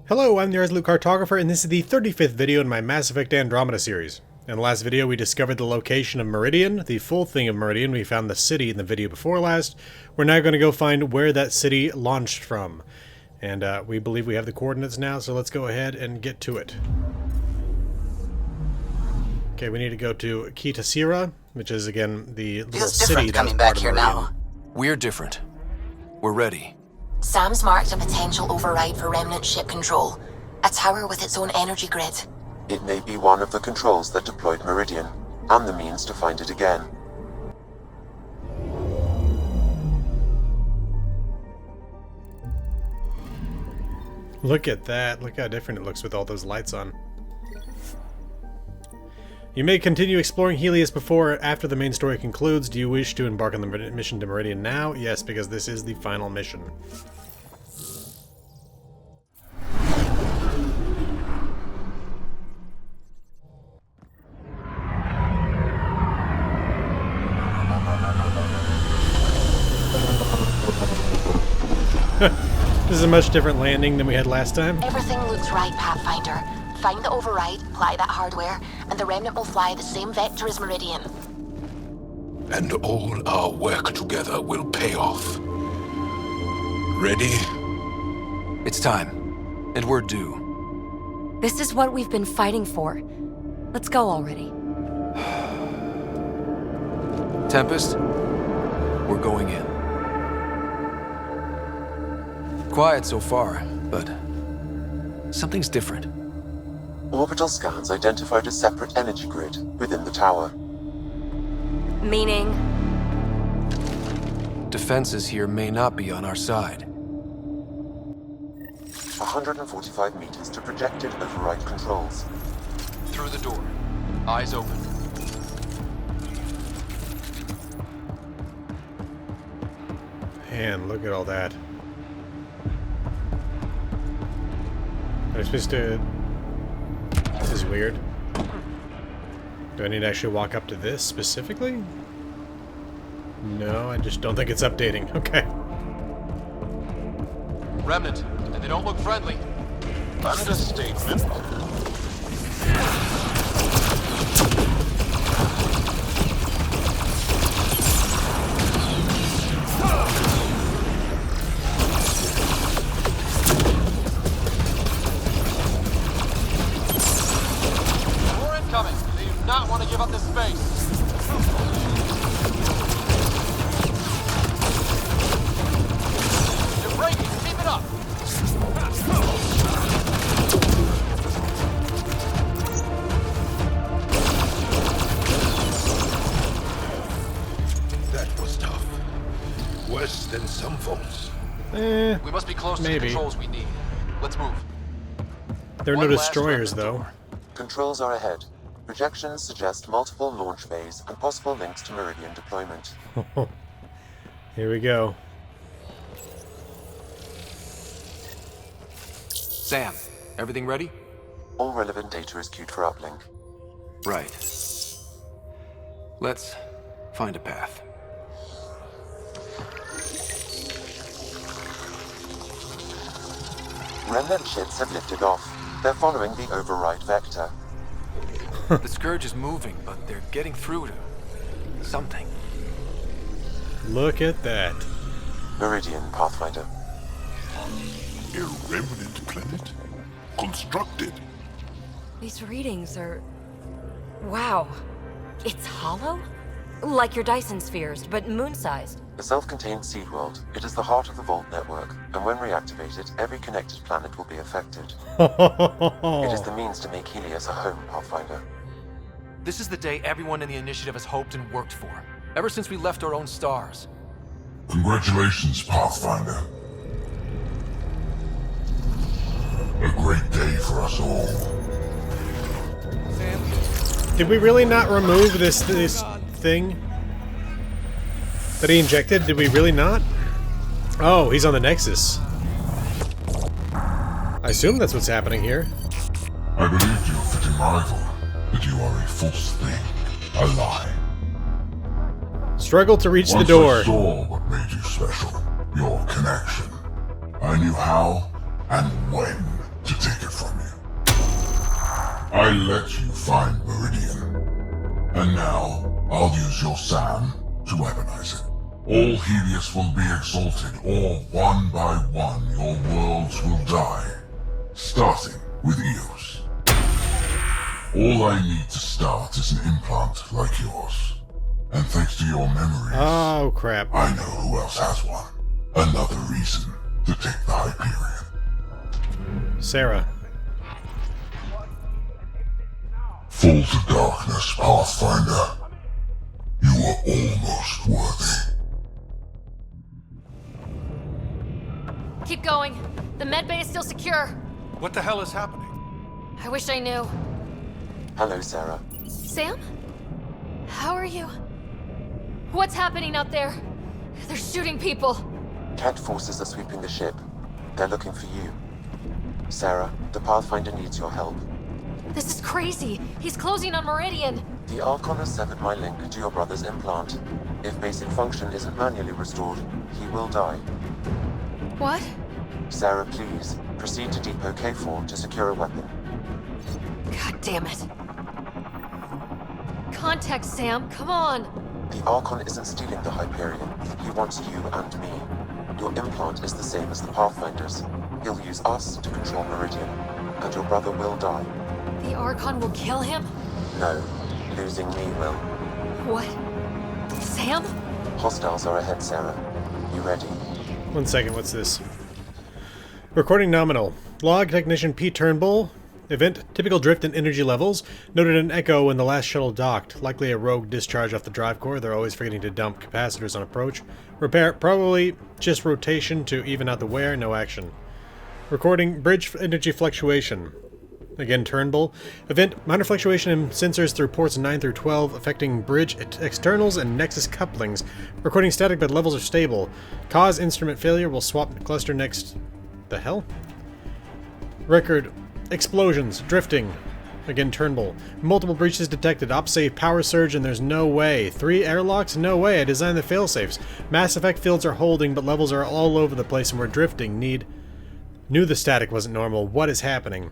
Hello, I'm the Resolute Cartographer, and this is the 35th video in my Mass Effect Andromeda series. In the last video, we discovered the location of Meridian, the full thing of Meridian. We found the city in the video before last. We're now going to go find where that city launched from. And we believe we have the coordinates now, so let's go ahead and get to it. Okay, we need to go to Kitasira, which is, again, the little Feels city different that was coming part back of here Meridian. now. We're different. We're ready. Sam's marked a potential override for remnant ship control. A tower with its own energy grid. It may be one of the controls that deployed Meridian, and the means to find it again. Look at that. Look how different it looks with all those lights on. You may continue exploring Heleus before or after the main story concludes. Do you wish to embark on the mission to Meridian now? Yes, because this is the final mission. This is a much different landing than we had last time. Everything looks right, Pathfinder. Find the override, apply that hardware, and the remnant will fly the same vector as Meridian. And all our work together will pay off. Ready? It's time. And we're due. This is what we've been fighting for. Let's go already. Tempest, we're going in. Quiet so far, but something's different. Orbital scans identified a separate energy grid within the tower. Meaning? Defenses here may not be on our side. 145 meters to projected override controls. Through the door. Eyes open. Man, look at all that. Am I supposed to... This is weird. Do I need to actually walk up to this specifically? No, I just don't think it's updating. Okay. Remnant, and they don't look friendly. Understatement. Not want to give up this space. You're breaking. Keep it up. That was tough. Worse than some folks. We must be close to the controls we need. Let's move. There are no destroyers, though. Controls are ahead. Projections suggest multiple launch bays and possible links to Meridian deployment. Here we go. Sam, everything ready? All relevant data is queued for uplink. Right. Let's find a path. Remnant ships have lifted off. They're following the override vector. The Scourge is moving, but they're getting through to something. Look at that. Meridian, Pathfinder. A remnant planet? Constructed? These readings are... Wow. It's hollow? Like your Dyson spheres, but moon-sized. A self-contained seed world. It is the heart of the Vault network, and when reactivated, every connected planet will be affected. It is the means to make Heleus a home, Pathfinder. This is the day everyone in the initiative has hoped and worked for. Ever since we left our own stars. Congratulations, Pathfinder. A great day for us all. Did we really not remove this thing that he injected? Did we really not? Oh, he's on the Nexus. I assume that's what's happening here. I believed your fitting rival, that you are a false thing, a lie. Struggle to reach the Once door. I saw what made you special, your connection. I knew how and when to I let you find Meridian. And now, I'll use your SAM to weaponize it. All Heleus will be exalted, or one by one your worlds will die. Starting with Eos. All I need to start is an implant like yours. And thanks to your memories... Oh, crap. I know who else has one. Another reason to take the Hyperion. Sarah. Fall to darkness, Pathfinder. You are almost worthy. Keep going. The medbay is still secure. What the hell is happening? I wish I knew. Hello, Sarah. Sam? How are you? What's happening out there? They're shooting people. Cat forces are sweeping the ship. They're looking for you. Sarah, the Pathfinder needs your help. This is crazy. He's closing on Meridian. The Archon has severed my link to your brother's implant. If basic function isn't manually restored, he will die. What? Sarah, please, proceed to Depot K4 to secure a weapon. God damn it. Contact Sam, come on. The Archon isn't stealing the Hyperion. He wants you and me. Your implant is the same as the Pathfinder's. He'll use us to control Meridian, and your brother will die. The Archon will kill him? No, losing me will. What? Sam? Hostiles are ahead, Sarah. You ready? 1 second, what's this? Recording nominal. Log technician P. Turnbull. Event, typical drift in energy levels. Noted an echo when the last shuttle docked. Likely a rogue discharge off the drive core. They're always forgetting to dump capacitors on approach. Repair, probably just rotation to even out the wear. No action. Recording, bridge energy fluctuation. Again, Turnbull. Event, minor fluctuation in sensors through ports 9 through 12, affecting bridge externals and nexus couplings. Recording static, but levels are stable. Cause instrument failure. Will swap cluster next... The hell? Record, explosions, drifting. Again, Turnbull. Multiple breaches detected. Op-save, power surge, and there's no way. 3 airlocks? No way. I designed the failsafes. Mass effect fields are holding, but levels are all over the place and we're drifting. Knew the static wasn't normal. What is happening?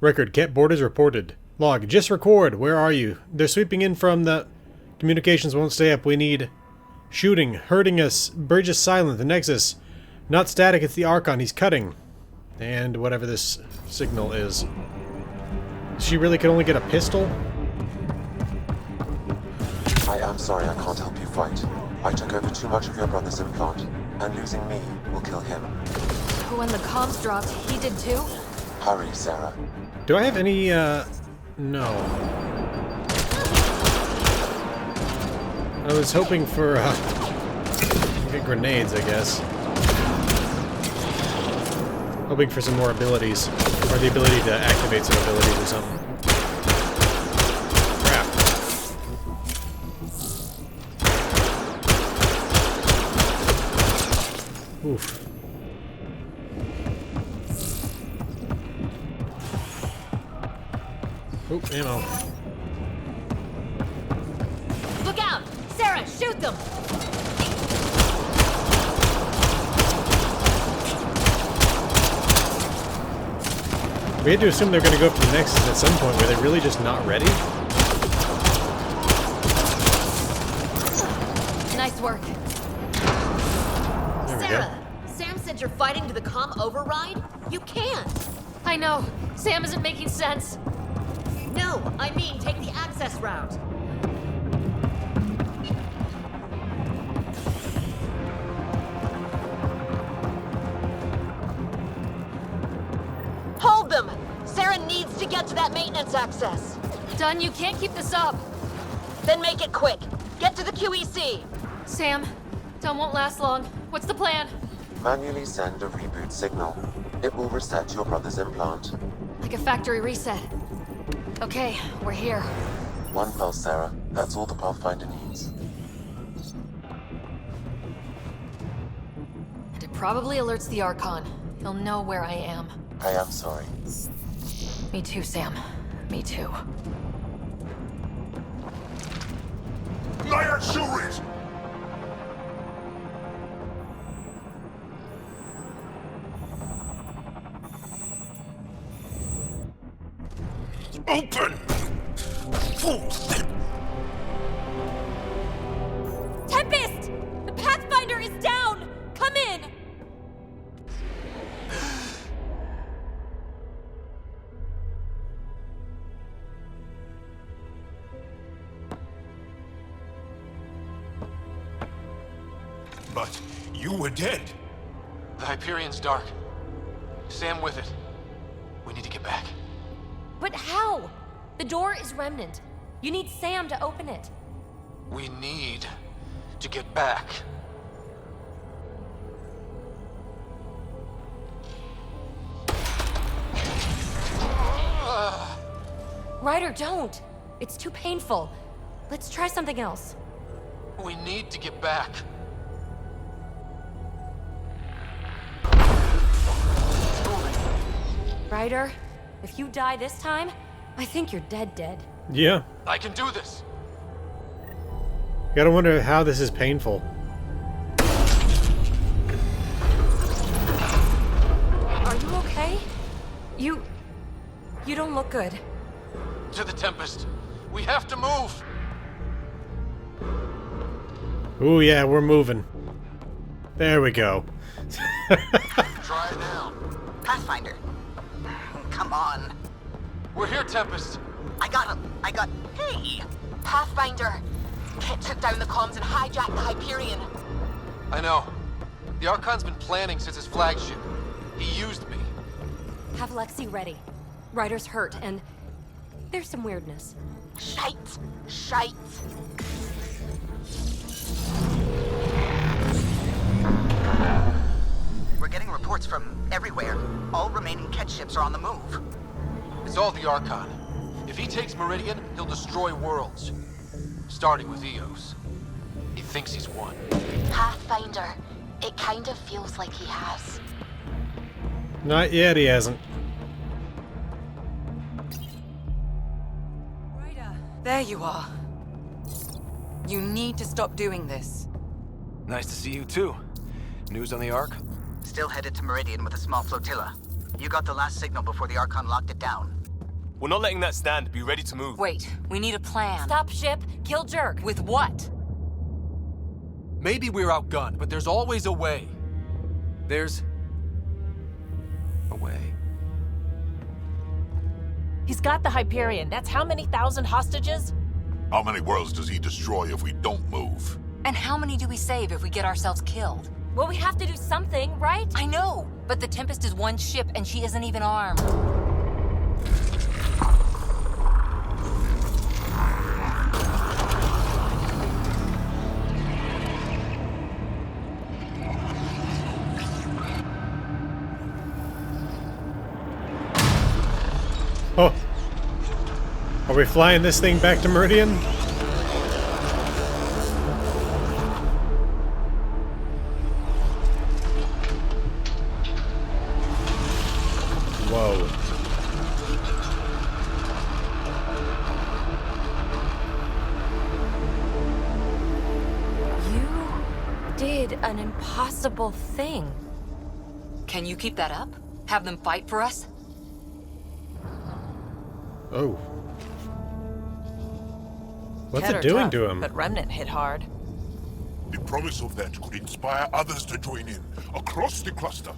Record, cat borders reported. Log, just record. Where are you? They're sweeping in from the... Communications won't stay up. We need... Shooting, hurting us. Bridge is silent. The Nexus. Not static, it's the Archon. He's cutting. And whatever this signal is. She really could only get a pistol? I am sorry I can't help you fight. I took over too much of your brother's implant, and losing me will kill him. When the comms dropped, he did too? Hurry, Sarah. Do I have any, no. I was hoping for, get grenades, I guess. Hoping for some more abilities. Or the ability to activate some abilities or something. Crap. Oof. Oop, ammo. Look out! Sarah, shoot them! We had to assume they're going to go for the Nexus at some point. Were they really just not ready? Nice work. There we go. Sarah, Sam said you're fighting to the comm override? You can't! I know. Sam isn't making sense. No, I mean take the access route. Hold them! Sarah needs to get to that maintenance access. Dunn, you can't keep this up. Then make it quick. Get to the QEC. Sam, Dunn won't last long. What's the plan? Manually send a reboot signal. It will reset your brother's implant. Like a factory reset. Okay, we're here. One pulse, Sarah. That's all the Pathfinder needs. And it probably alerts the Archon. He'll know where I am. I am sorry. Me too, Sam. Me too. Light Open! Fools! Tempest! The Pathfinder is down! Come in! But you were dead. The Hyperion's dark. Sam with it. We need to get back. But how? The door is remnant. You need Sam to open it. We need to get back. Ryder, don't! It's too painful. Let's try something else. We need to get back. Ryder, if you die this time, I think you're dead. Yeah. I can do this. Gotta wonder how this is painful. Are you okay? You don't look good. To the Tempest. We have to move. Ooh, yeah, we're moving. There we go. Try now. Pathfinder. Come on. We're here, Tempest. I got him. Hey! Pathfinder! Kit took down the comms and hijacked the Hyperion. I know. The Archon's been planning since his flagship. He used me. Have Lexi ready. Ryder's hurt, and there's some weirdness. Shite! We're getting reports from everywhere. All remaining Ket ships are on the move. It's all the Archon. If he takes Meridian, he'll destroy worlds. Starting with Eos. He thinks he's won. Pathfinder, it kind of feels like he has. Not yet, he hasn't. Ryder, there you are. You need to stop doing this. Nice to see you too. News on the Ark? Still headed to Meridian with a small flotilla. You got the last signal before the Archon locked it down. We're not letting that stand. Be ready to move. Wait, we need a plan. Stop ship, kill Jerk. With what? Maybe we're outgunned, but there's always a way. There's a way. He's got the Hyperion. That's how many thousand hostages? How many worlds does he destroy if we don't move? And how many do we save if we get ourselves killed? Well, we have to do something, right? I know, but the Tempest is one ship and she isn't even armed. Oh. Are we flying this thing back to Meridian? Whoa. You did an impossible thing. Can you keep that up? Have them fight for us? Oh. What's Ket it are doing tough, to him? But Remnant hit hard. The promise of that could inspire others to join in, across the cluster.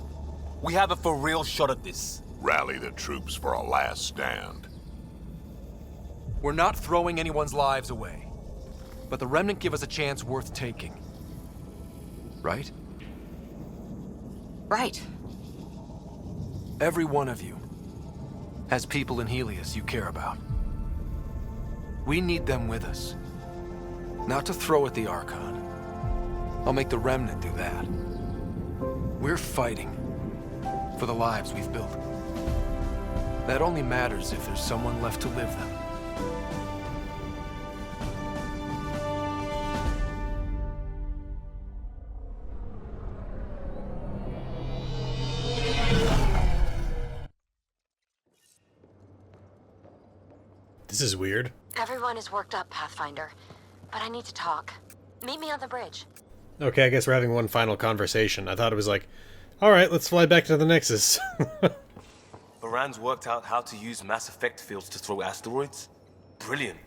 We have a for real shot at this. Rally the troops for a last stand. We're not throwing anyone's lives away. But the Remnant give us a chance worth taking. Right? Right. Every one of you has people in Heleus you care about. We need them with us. Not to throw at the Archon. I'll make the Remnant do that. We're fighting for the lives we've built. That only matters if there's someone left to live them. This is weird. Everyone is worked up, Pathfinder. But I need to talk. Meet me on the bridge. Okay, I guess we're having one final conversation. I thought it was like, alright, let's fly back to the Nexus. For Moran's worked out how to use mass effect fields to throw asteroids? Brilliant.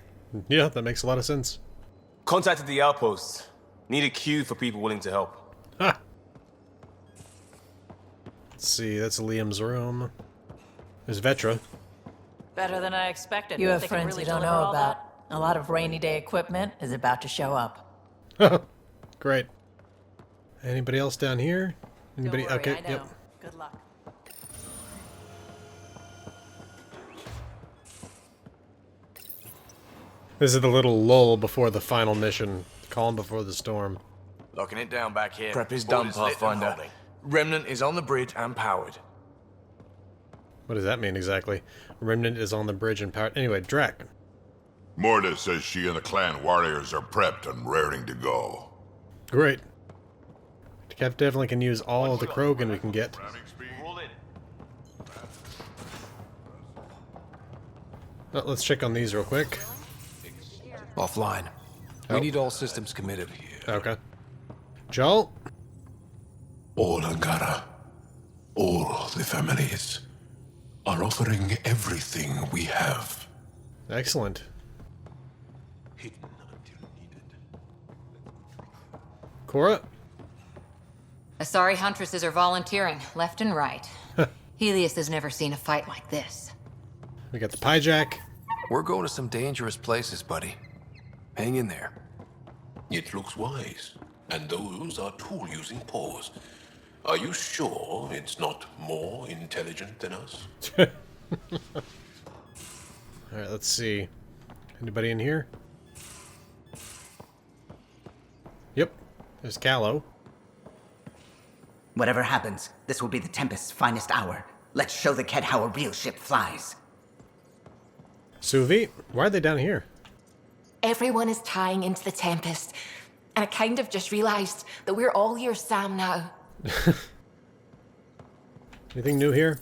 Yeah, that makes a lot of sense. Contacted the outposts. Need a queue for people willing to help. Ha! Let's see, that's Liam's room. There's Vetra. Better than I expected. You have They can friends really you don't deliver know all about. that? A lot of rainy day equipment is about to show up. Great. Anybody else down here? Anybody? Don't worry, Okay, I know. yep. Good luck. This is the little lull before the final mission. Calm before the storm. Locking it down back here. Prep is done, Board lit and Pathfinder. holding. Remnant is on the bridge and powered. What does that mean exactly? Remnant is on the bridge and powered. Anyway, Drac. Morda says she and the clan warriors are prepped and raring to go. Great. Kev definitely can use all of the Krogan we can get. Roll in. Let's check on these real quick. Offline. Oh. We need all systems committed. Okay. Joel? All Angara, all the families, are offering everything we have. Excellent. Cora? Asari huntresses are volunteering, left and right. Heleus has never seen a fight like this. We got the Pyjack. We're going to some dangerous places, buddy. Hang in there. It looks wise, and those are tool-using paws. Are you sure it's not more intelligent than us? Alright, let's see. Anybody in here? Yep. There's Callow. Whatever happens, this will be the Tempest's finest hour. Let's show the Ked how a real ship flies. Suvi? Why are they down here? Everyone is tying into the Tempest, and I kind of just realized that we're all your Sam now. Anything new here?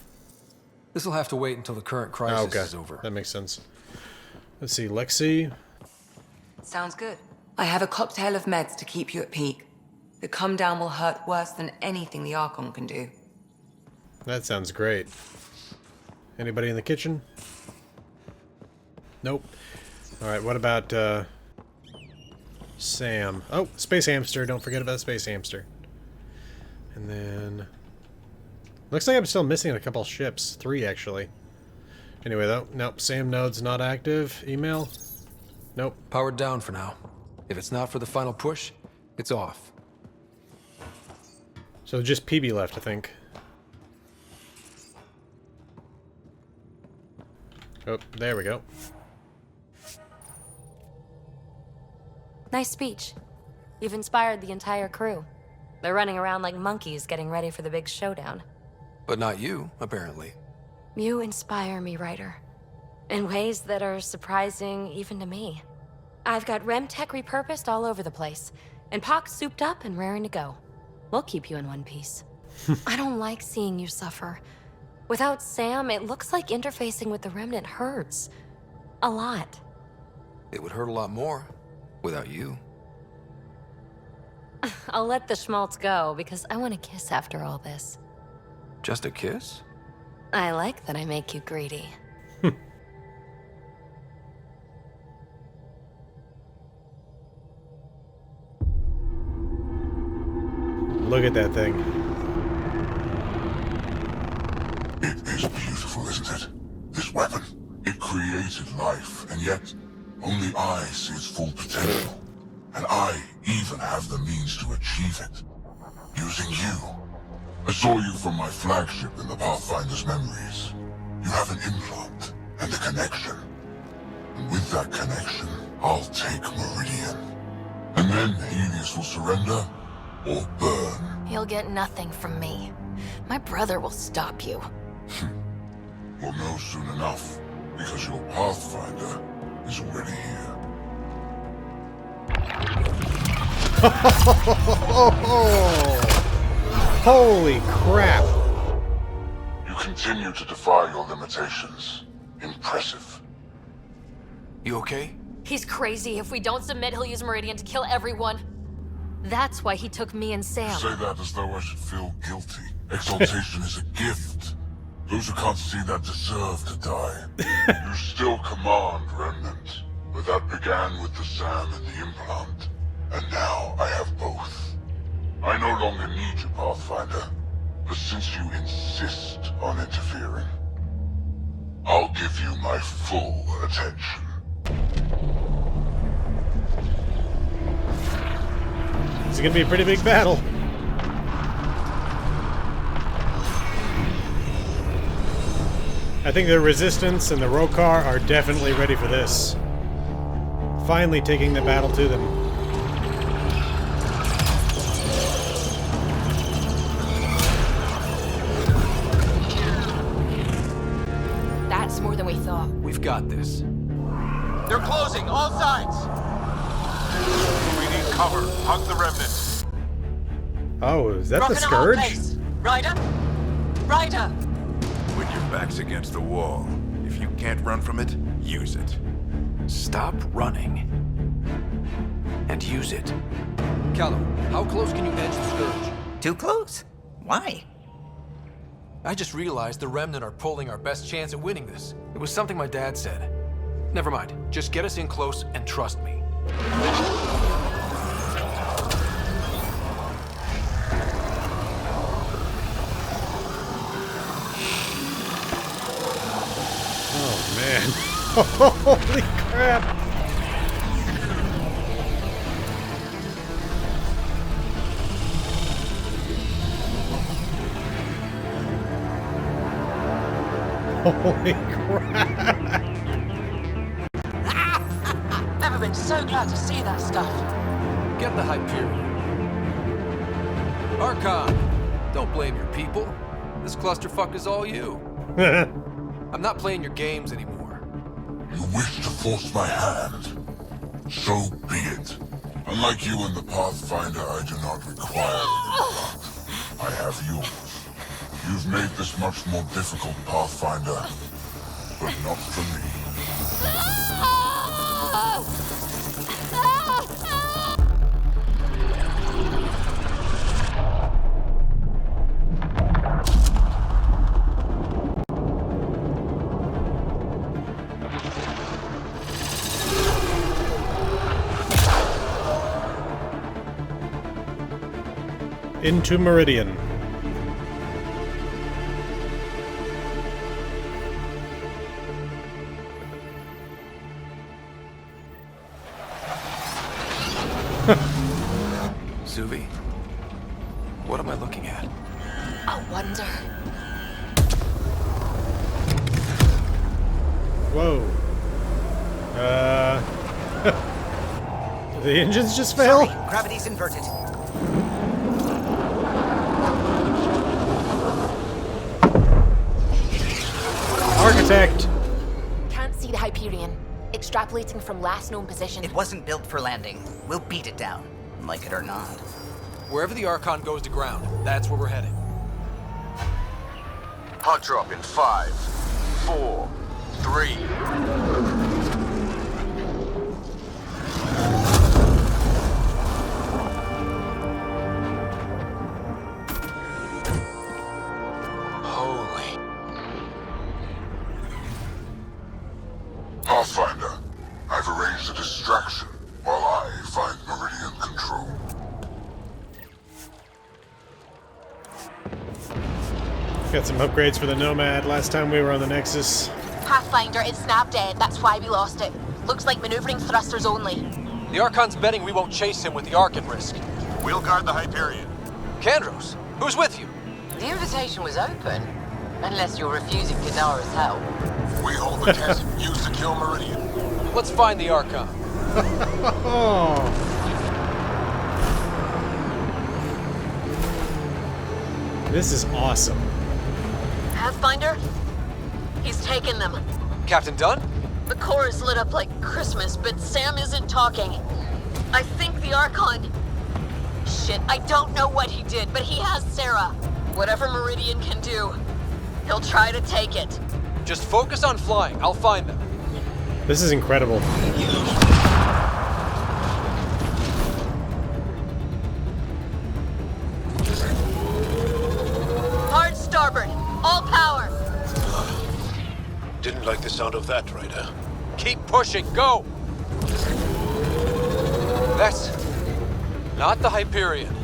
This'll have to wait until the current crisis okay. is over. That makes sense. Let's see, Lexi. Sounds good. I have a cocktail of meds to keep you at peak. The come down will hurt worse than anything the Archon can do. That sounds great. Anybody in the kitchen? Nope. Alright, what about, Sam? Oh, Space Hamster. Don't forget about Space Hamster. And then... Looks like I'm still missing a couple ships. 3, actually. Anyway, though. Nope, Sam node's not active. Email? Nope. Powered down for now. If it's not for the final push, it's off. So just PB left, I think. Oh, there we go. Nice speech. You've inspired the entire crew. They're running around like monkeys getting ready for the big showdown. But not you, apparently. You inspire me, Ryder. In ways that are surprising even to me. I've got Rem tech repurposed all over the place, and Pox souped up and raring to go. We'll keep you in one piece. I don't like seeing you suffer. Without Sam, it looks like interfacing with the Remnant hurts. A lot. It would hurt a lot more without you. I'll let the schmaltz go, because I want to kiss after all this. Just a kiss? I like that I make you greedy. Look at that thing. It is beautiful, isn't it? This weapon. It created life, and yet only I see its full potential. And I even have the means to achieve it. Using you. I saw you from my flagship in the Pathfinder's memories. You have an implant and a connection. And with that connection, I'll take Meridian. And then Heleus will surrender or burn. You'll get nothing from me. My brother will stop you. You'll know soon enough, because your Pathfinder is already here. Holy crap! You continue to defy your limitations. Impressive. You okay? He's crazy. If we don't submit, he'll use Meridian to kill everyone. That's why he took me and Sam. You say that as though I should feel guilty. Exaltation is a gift. Those who can't see that deserve to die. You still command, Remnant, but that began with the SAM and the implant. And now I have both. I no longer need you, Pathfinder, but since you insist on interfering, I'll give you my full attention. It's gonna be a pretty big battle. I think the Resistance and the Rokar are definitely ready for this. Finally taking the battle to them. That's more than we thought. We've got this. They're closing, all sides! We need cover. Hug the remnant. Oh, is that the Rockin' a hot Scourge? place. Ryder? Ryder! When your back's against the wall, if you can't run from it, use it. Stop running. And use it. Callum, how close can you edge the Scourge? Too close? Why? I just realized the Remnant are pulling our best chance at winning this. It was something my dad said. Never mind. Just get us in close and trust me. Oh, man. Holy crap. Holy crap. Never been so glad to see that stuff. Get the Hyperion. Archon, don't blame your people. This clusterfuck is all you. I'm not playing your games anymore. You wish to force my hand? So be it. Unlike you and the Pathfinder, I do not require it. I have yours. You've made this much more difficult, Pathfinder, but not for me. Into Meridian. Suvi, what am I looking at? I wonder. Whoa. Did the engines just fail? Sorry, gravity's inverted. Architect! Can't see the Hyperion. Extrapolating from last known position. It wasn't built for landing. We'll beat it down, like it or not. Wherever the Archon goes to ground, that's where we're heading. Hot drop in 5, 4, 3. Pathfinder, I've arranged a distraction while I find Meridian control. Got some upgrades for the Nomad last time we were on the Nexus. Pathfinder, it's snap dead. That's why we lost it. Looks like maneuvering thrusters only. The Archon's betting we won't chase him with the Ark at risk. We'll guard the Hyperion. Kandros, who's with you? The invitation was open, unless you're refusing Kadara's help. We hold the test used to kill Meridian. Let's find the Archon. This is awesome. Pathfinder? He's taken them. Captain Dunn? The core is lit up like Christmas, but Sam isn't talking. I think the Archon... Shit, I don't know what he did, but he has Sarah. Whatever Meridian can do, he'll try to take it. Just focus on flying. I'll find them. This is incredible. Hard starboard. All power. Didn't like the sound of that, Ryder. Keep pushing, go! That's not the Hyperion.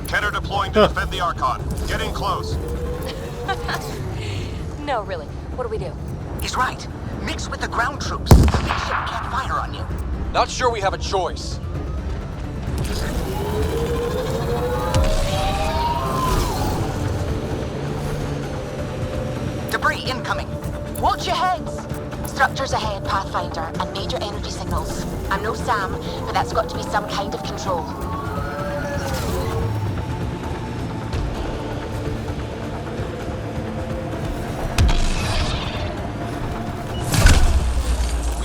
Kenner deploying to defend the Archon. Get in close. No, really. What do we do? He's right. Mix with the ground troops. The big ship can't fire on you. Not sure we have a choice. Debris incoming. Watch your heads! Structures ahead, Pathfinder, and major energy signals. I'm no Sam, but that's got to be some kind of control.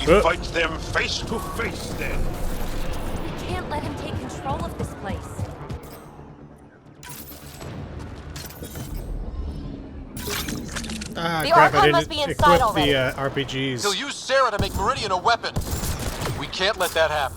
We fight them face to face, then. We can't let him take control of this place. Ah, The crap, I Archon must didn't be inside equip already. the RPGs. He'll use Sarah to make Meridian a weapon. We can't let that happen.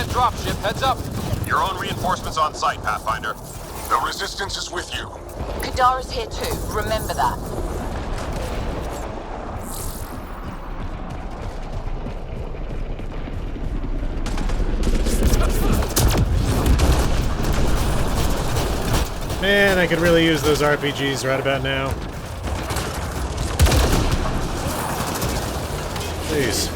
Dropship, heads up. Your own reinforcements on site, Pathfinder. The Resistance is with you. Kadara's here too, remember that. Man, I could really use those RPGs right about now. Please.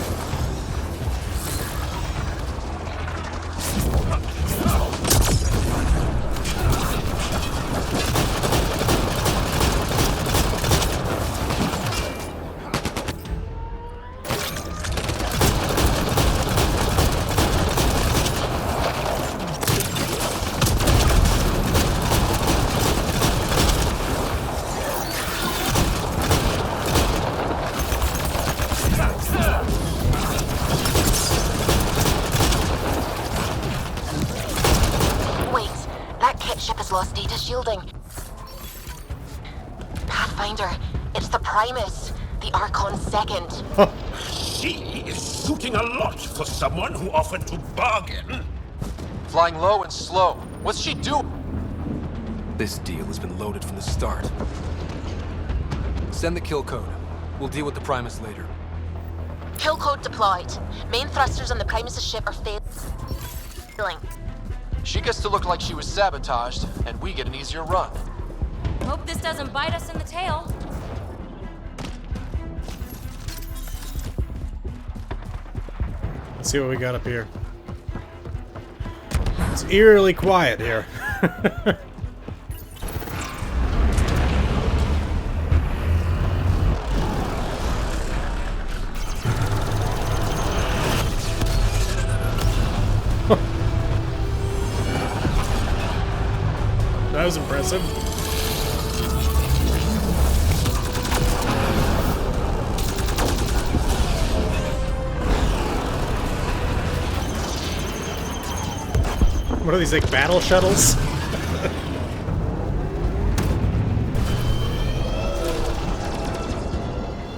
Lost data shielding. Pathfinder, it's the Primus, the Archon's second. She is shooting a lot for someone who offered to bargain. Flying low and slow. What's she doing? This deal has been loaded from the start. Send the kill code. We'll deal with the Primus later. Kill code deployed. Main thrusters on the Primus' ship are failing. She gets to look like she was sabotaged, and we get an easier run. Hope this doesn't bite us in the tail. Let's see what we got up here. It's eerily quiet here. That was impressive. What are these, like battle shuttles?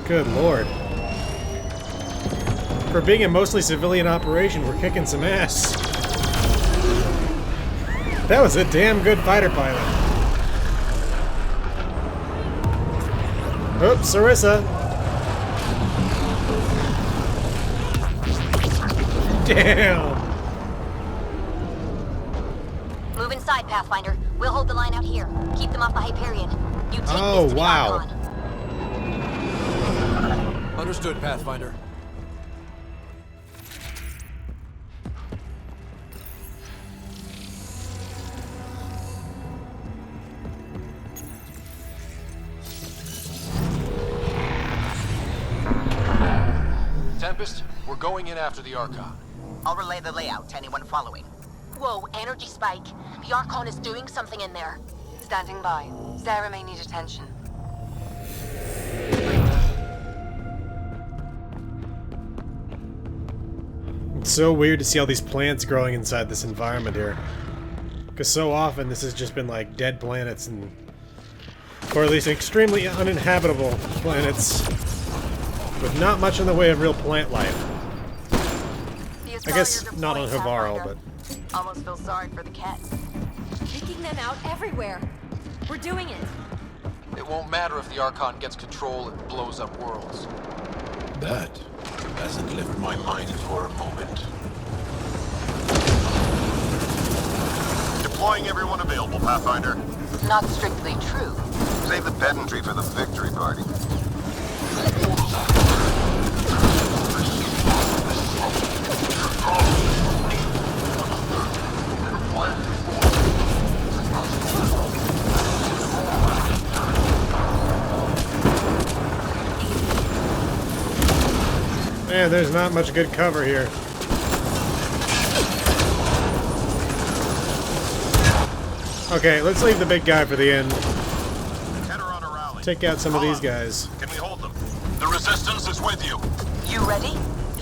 Good lord. For being a mostly civilian operation, we're kicking some ass. That was a damn good fighter pilot. Oops, Sarissa. Damn. Move inside, Pathfinder. We'll hold the line out here. Keep them off the Hyperion. You take Oh, this to the wow. Archon. Understood, Pathfinder. Tempest, we're going in after the Archon. I'll relay the layout to anyone following. Whoa, energy spike. The Archon is doing something in there. Standing by. Sarah may need attention. It's so weird to see all these plants growing inside this environment here. Because so often this has just been like dead planets, and or at least extremely uninhabitable planets with not much in the way of real plant life. I guess not on Havarl, but... Almost feel sorry for the cats. Kicking them out everywhere. We're doing it. It won't matter if the Archon gets control and blows up worlds. That hasn't left my mind for a moment. Deploying everyone available, Pathfinder. Not strictly true. Save the pedantry for the victory party. Man, there's not much good cover here. Okay, let's leave the big guy for the end. Take out some of these guys. Can we hold them? The resistance is with you. You ready?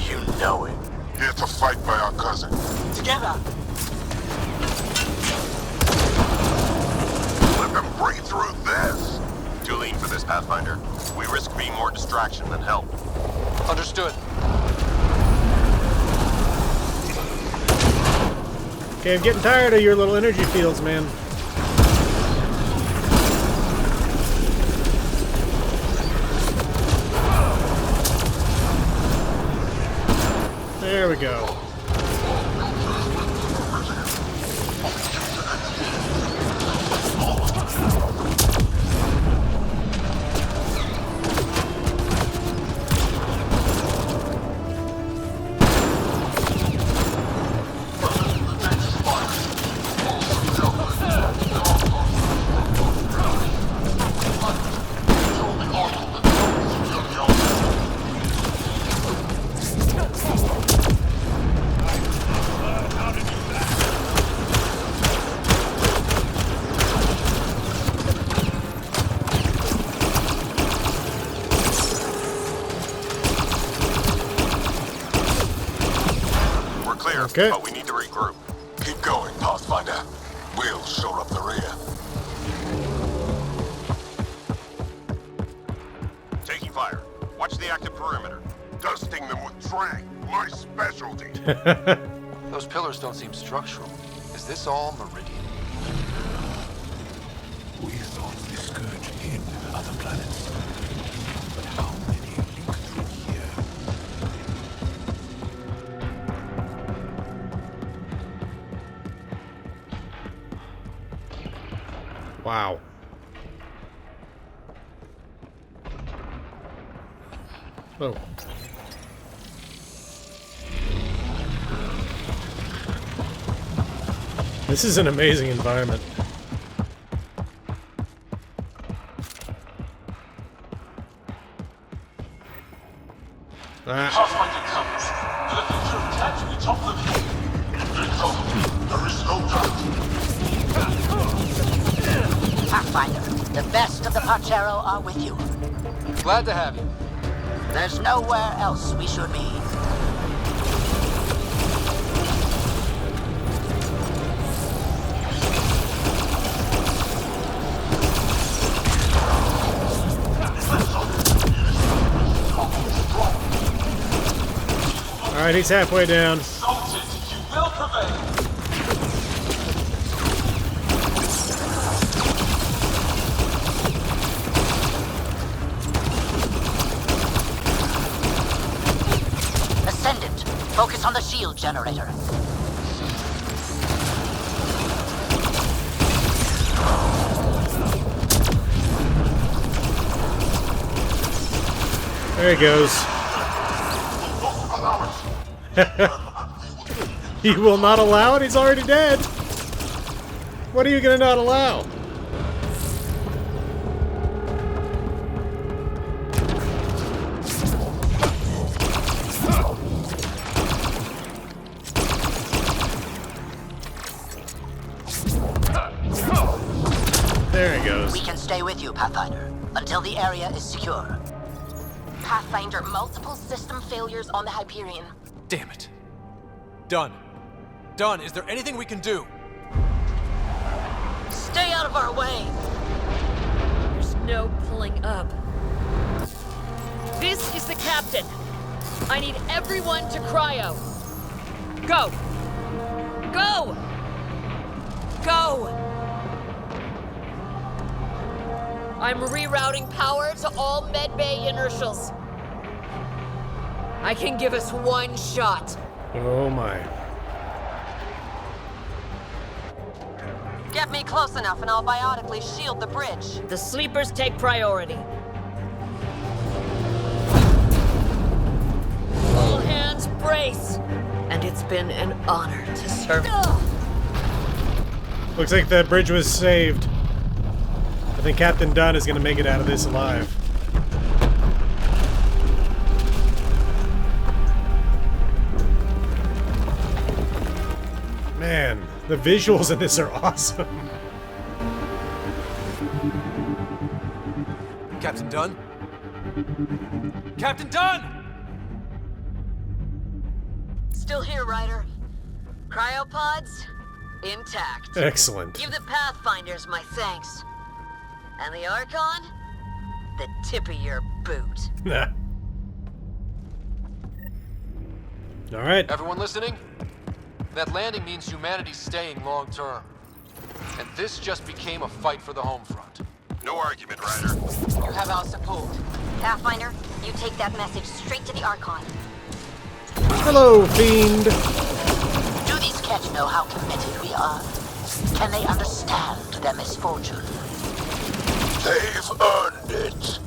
You know it. Here to fight by our cousin. Together. Let them break through this. Too lean for this, Pathfinder. We risk being more distraction than help. Understood. Okay, I'm getting tired of your little energy fields, man. There we go. Okay. But we need to regroup. Keep going, Pathfinder. We'll shore up the rear. Taking fire. Watch the active perimeter. Dusting them with drag. My specialty. Those pillars don't seem structural. Is this all Meridian? We thought the scourge hid other planets. But how many link through here? Wow. Oh. This is an amazing environment. Pathfinder comes. The future attacks will top them. There is no doubt. Pathfinder, the best of the Pachero are with you. Glad to have you. There's nowhere else we should be. Alright, he's halfway down. Ascendant, focus on the shield generator. There he goes. He will not allow it? He's already dead. What are you gonna not allow? There he goes. We can stay with you, Pathfinder, until the area is secure. Pathfinder, multiple system failures on the Hyperion. Damn it. done? Done, is there anything we can do? Stay out of our way! There's no pulling up. This is the captain. I need everyone to cryo. Go! Go! Go! I'm rerouting power to all medbay inertials. I can give us one shot. Oh my. Get me close enough and I'll biotically shield the bridge. The sleepers take priority. All hands brace. And it's been an honor to serve. Looks like the bridge was saved. I think Captain Dunn is going to make it out of this alive. Man, the visuals in this are awesome. Captain Dunn? Captain Dunn! Still here, Ryder. Cryopods, intact. Excellent. Give the Pathfinders my thanks. And the Archon, the tip of your boot. Nah. Alright. Everyone listening? That landing means humanity's staying long term. And this just became a fight for the home front. No argument, Ryder. You have our support. Pathfinder, you take that message straight to the Archon. Hello, Fiend. Do these Ketch know how committed we are? Can they understand their misfortune? They've earned it.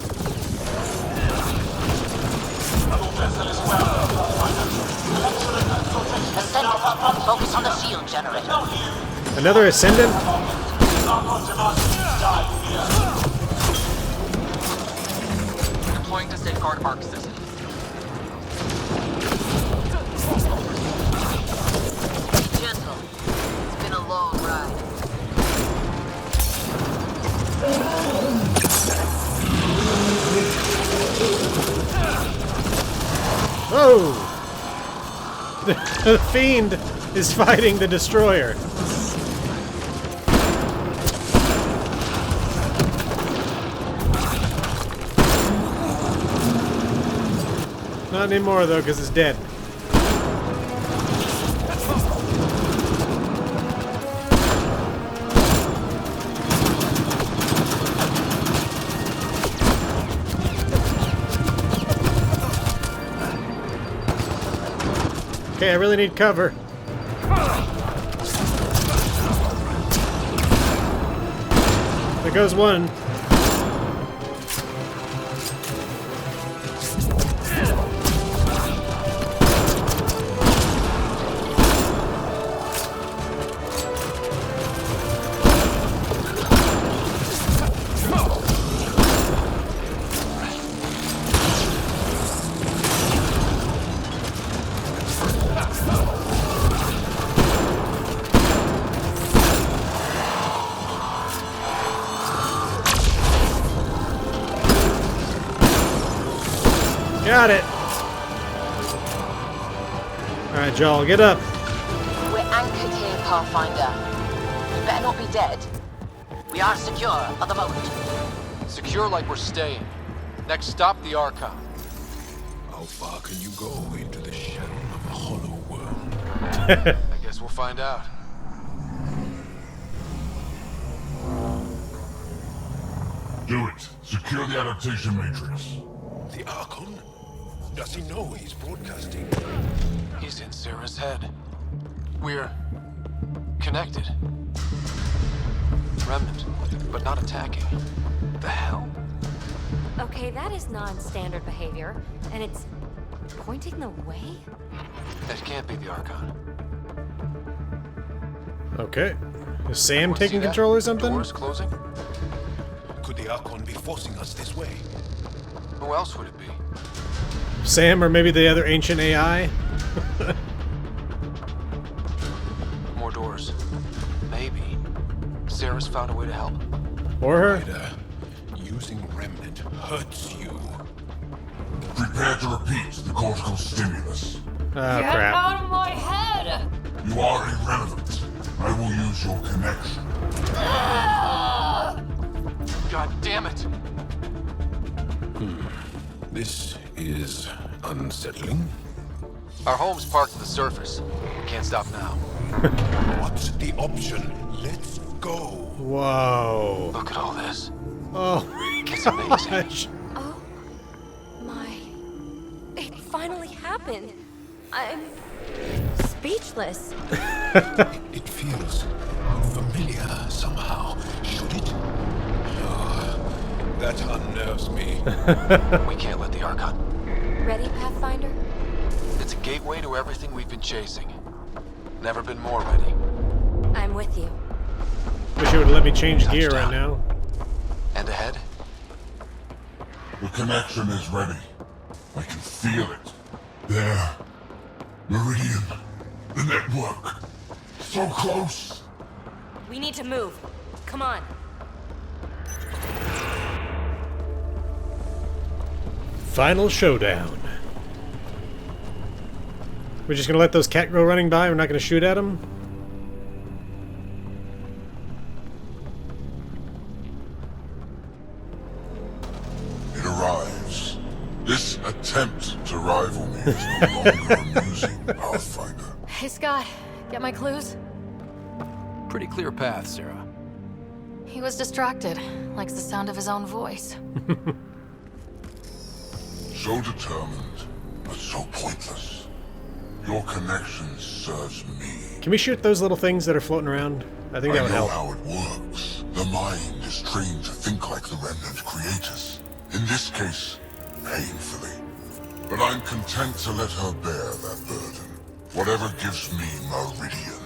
Ascendant, focus on the shield generator. Another Ascendant? Deploying to safeguard arc systems. Gentle. It's been a long ride. Oh! The Fiend is fighting the Destroyer. Not anymore, though, because it's dead. Okay, I really need cover. There goes one. Got it. Alright, Joel, get up. We're anchored here, Pathfinder. You better not be dead. We are secure at the moment. Secure like we're staying. Next stop, the Archon. How far can you go into the shadow of a hollow world? I guess we'll find out. Do it. Secure the adaptation matrix. The Archon? Does he know he's broadcasting? He's in Sarah's head. We're connected. Remnant, but not attacking. The hell? Okay, that is non-standard behavior, and it's pointing the way? That can't be the Archon. Okay. Is Sam Wanna taking see that? control or something? Doors closing? Could the Archon be forcing us this way? Who else would it be? Sam or maybe the other ancient AI? More doors. Maybe. Sarah's found a way to help. Or her? Ryder, using Remnant hurts you. Prepare to repeat the cortical stimulus. Oh, Get crap. out of my head! You are irrelevant. I will use your connection. God damn it! This is unsettling. Our home's parked at the surface. We can't stop now. What's the option? Let's go. Whoa. Look at all this. Oh my gosh. Oh my. It finally happened. I'm speechless. It feels familiar somehow. Should it? Oh, that unnerves me. We can't let the Archon. Ready, Pathfinder? It's a gateway to everything we've been chasing. Never been more ready. I'm with you. Wish it would let me change gear right now. And ahead? The connection is ready. I can feel it. There. Meridian. The network. So close. We need to move. Come on. Final showdown. We're just gonna let those cat go running by? We're not gonna shoot at them? It arrives. This attempt to rival me is no longer amusing, Pathfinder. Hey, Scott. Get my clues? Pretty clear path, Sarah. He was distracted. Likes the sound of his own voice. So determined, but so pointless. Your connection serves me. Can we shoot those little things that are floating around? I think that would help. I know how it works. The mind is trained to think like the Remnant creators. In this case, painfully. But I'm content to let her bear that burden. Whatever gives me Meridian,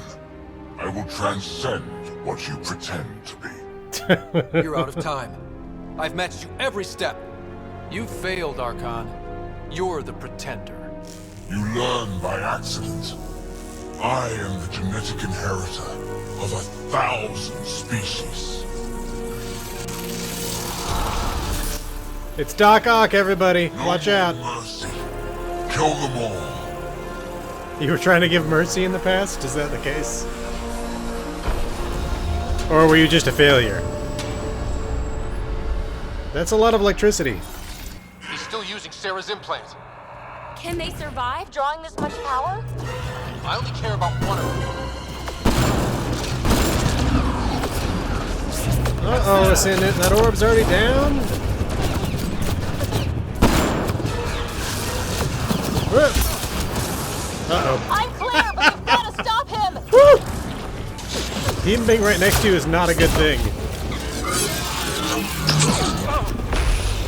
I will transcend what you pretend to be. You're out of time. I've matched you every step. You failed, Archon. You're the pretender. You learn by accident. I am the genetic inheritor of 1,000 species. It's Doc Ock, everybody. Watch out. Mercy. Kill them all. You were trying to give mercy in the past? Is that the case? Or were you just a failure? That's a lot of electricity. He's still using Sarah's implant. Can they survive drawing this much power? I only care about one of them. Uh-oh, Ascendant. That orb's already down? Uh-oh. I'm clear, but you've got to stop him! Woo! Him being right next to you is not a good thing.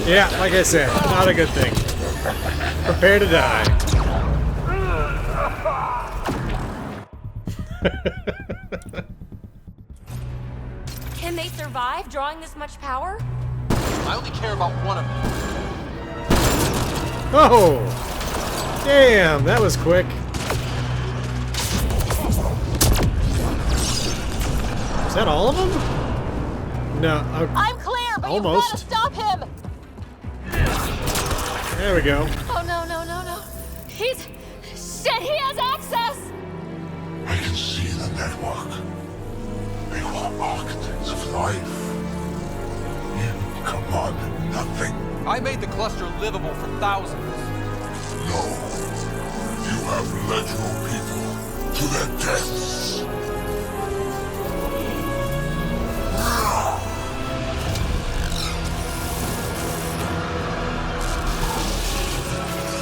Yeah, like I said, not a good thing. Prepare to die. Can they survive drawing this much power? I only care about one of them. Oh! Damn, that was quick. Is that all of them? No. I'm clear, but almost. you've got to stop him! There we go. Oh, no, no, no, no. He's... Shit, he has access! I can see the network. They are architects of life. You command nothing. I made the cluster livable for thousands. No. You have led your people to their deaths.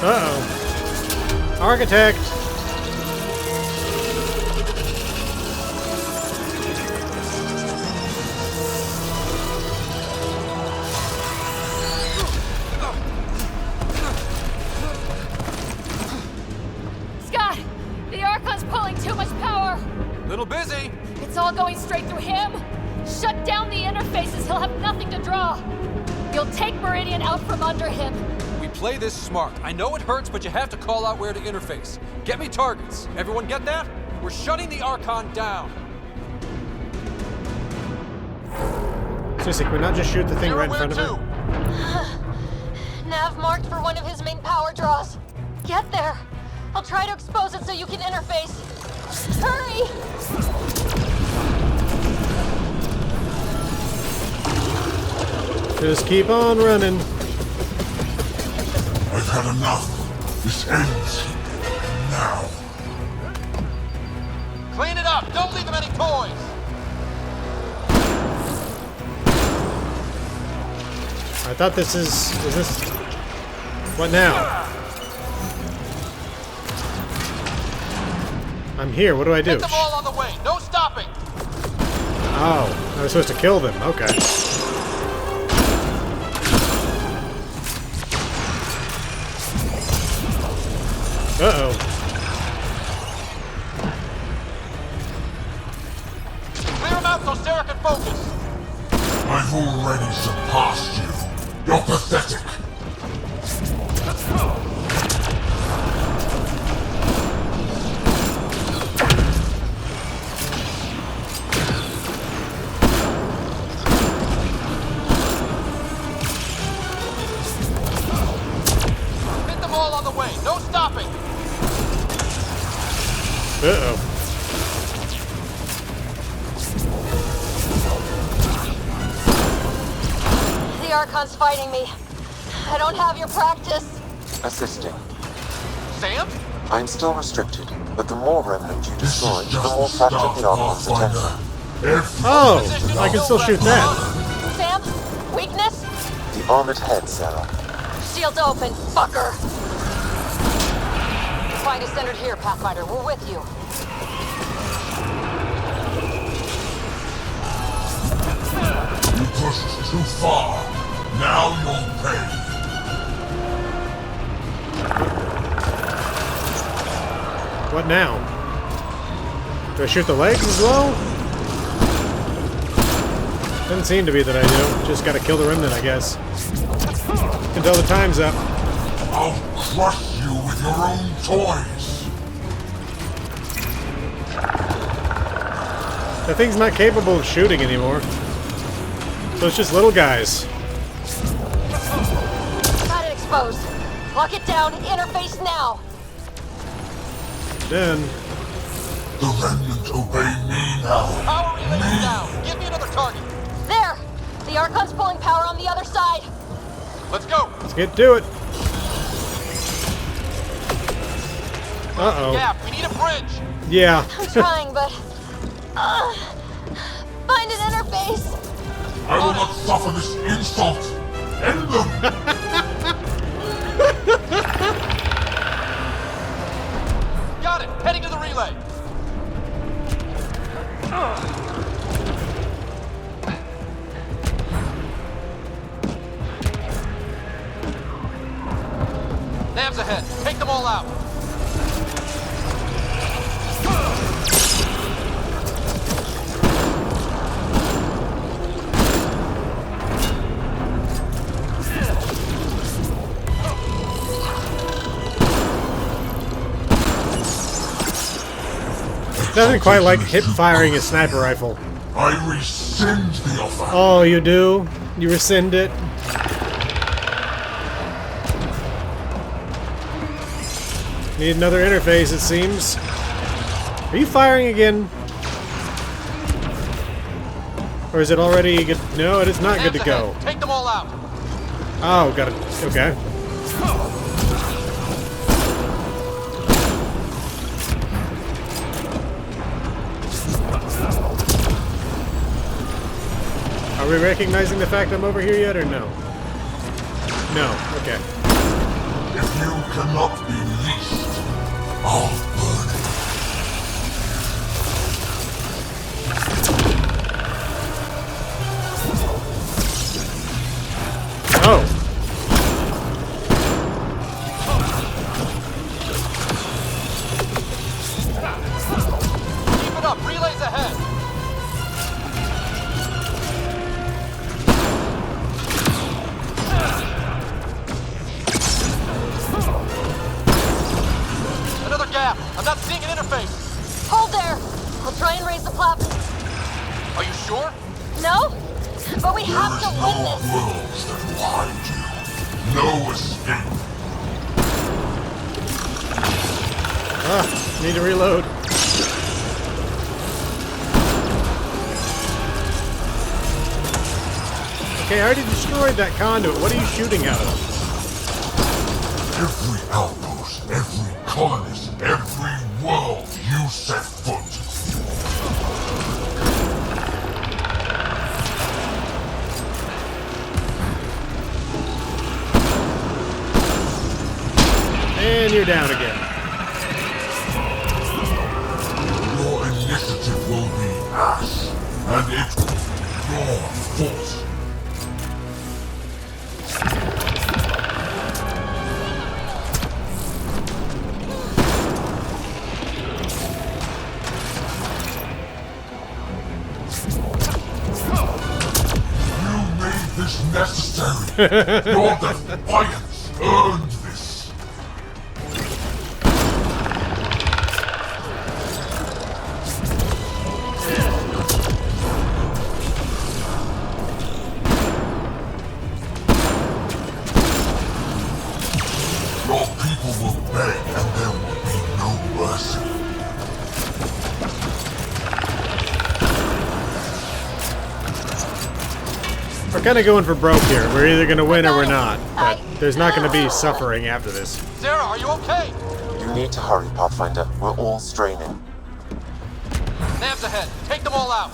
Uh-oh. Architect! Scott! The Archon's pulling too much power! Little busy. It's all going straight through him! Shut down the interfaces, he'll have nothing to draw! You'll take Meridian out from under him! We play this smart. I know it hurts, but you have to call out where to interface. Get me targets. Everyone get that? We're shutting the Archon down. Seriously, can we not just shoot the thing right in front of him? Nav marked for one of his main power draws. Get there! I'll try to expose it so you can interface. Hurry! Just keep on running. I've had enough. This ends now. Clean it up! Don't leave them any toys! I thought this is this... What now? I'm here, what do I do? Get them all on the way, no stopping! Oh, I was supposed to kill them, okay. Uh-oh. Clear them out so Sarah can focus! I've already surpassed you. You're pathetic. Hit them all on the way, no stopping! Uh-oh. The Archon's fighting me. I don't have your practice. Assisting. Sam? I'm still restricted, but the more remnant you destroy, the more fractured the Archon's attention. Oh, I can still shoot that. Sam? Weakness? The armored head, Sarah. Shields open, fucker! Fight is centered here, Pathfinder. We're with you. You pushed too far. Now you'll pay. What now? Do I shoot the legs as well? Doesn't seem to be that I do. Just gotta kill the remnant, I guess. Until the time's up. I'll crush you with your own toys. That thing's not capable of shooting anymore. So it's just little guys. Got it exposed. Lock it down. Interface now. Done. The remnant obey me now. Power relay's down. Give me another target. There! The Archon's pulling power on the other side. Let's go. Let's get to it. Uh-oh. Yeah, we need a bridge. Yeah. I'm trying, but... find an interface. I will not suffer this insult. End them. Got it. Heading to the relay. Nav's ahead. Take them all out. Doesn't quite like hip firing a sniper rifle. I rescind the offer. Oh, you do? You rescind it? Need another interface, it seems. Are you firing again? Or is it already good? No, it is not good to go. Take them all out. Oh, got it. Okay. Are we recognizing the fact I'm over here yet, or no? No. Okay. If you cannot be leashed, I'll burn it. Oh. Keep it up. Relays ahead. Another gap. I'm not seeing an interface. Hold there. I'll try and raise the platform. Are you sure? No? But we have to win No this. worlds that will hide you. No escape. Need to reload. Okay, I already destroyed that conduit. What are you shooting out of? Every outpost, every colonist, every world you set foot. And you're down again. Your initiative will be ash, and it will be your fault. Necessary. Your defiance earned this. Your people will beg, and there will be no mercy. We're kind of going for broke here. We're either going to win or we're not. But there's not going to be suffering after this. Sarah, are you okay? You need to hurry, Pathfinder. We're all straining. Sam's ahead. Take them all out.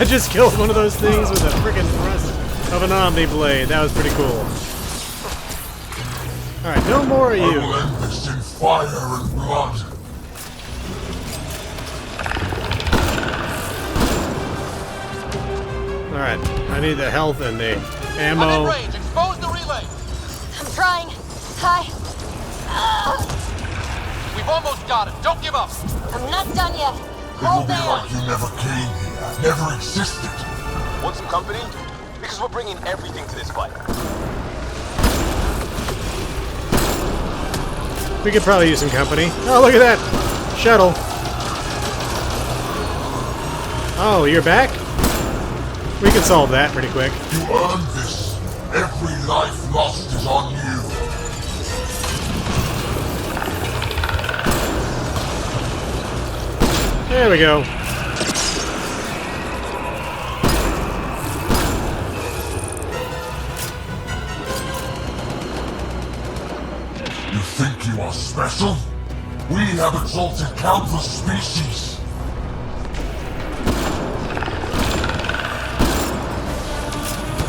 I just killed one of those things with a freaking thrust of an Omni Blade. That was pretty cool. Alright, no more of you. I will end this in fire and blood. Alright, I need the health and the ammo. I'm in range. Expose the relay. I'm trying. We've almost got it. Don't give up. I'm not done yet. It will be like you never came here, never existed. Want some company? Because we're bringing everything to this fight. We could probably use some company. Oh, look at that! Shuttle. Oh, you're back? We can solve that pretty quick. You earned this. Every life lost is on you. There we go. You think you are special? We have exalted countless species.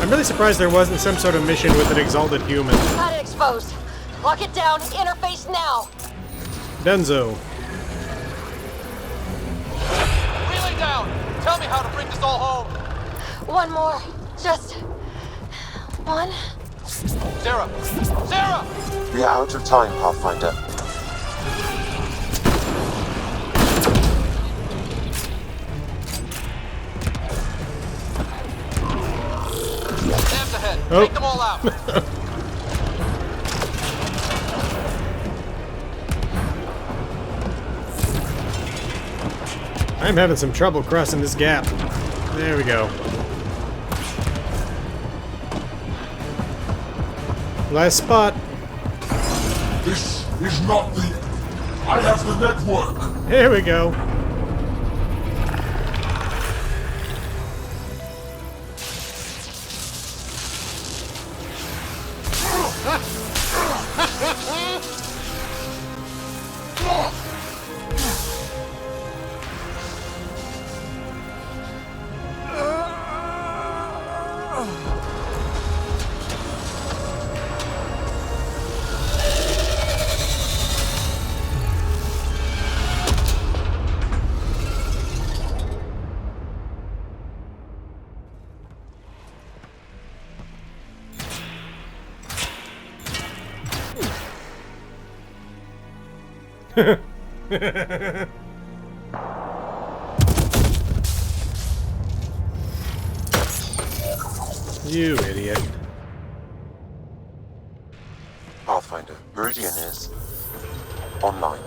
I'm really surprised there wasn't some sort of mission with an exalted human. Got it exposed. Lock it down. Interface now. Dunzo. Relay down. Tell me how to bring this all home. One more. Just one. Sarah! Sarah! We are out of time, Pathfinder. Sam's ahead. Oh. Take them all out. I'm having some trouble crossing this gap. There we go. Last spot. This is not the... I have the network. Here we go. You idiot. Pathfinder, Meridian is online.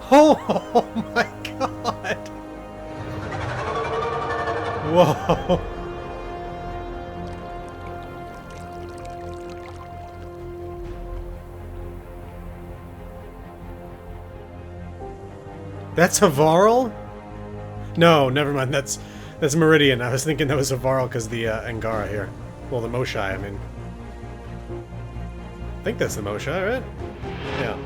Oh my god! Whoa! That's a Varl? No, never mind. That's Meridian. I was thinking that was a Varl because the Angara here. Well, the Moshai, I mean. I think that's the Moshai, right? Yeah.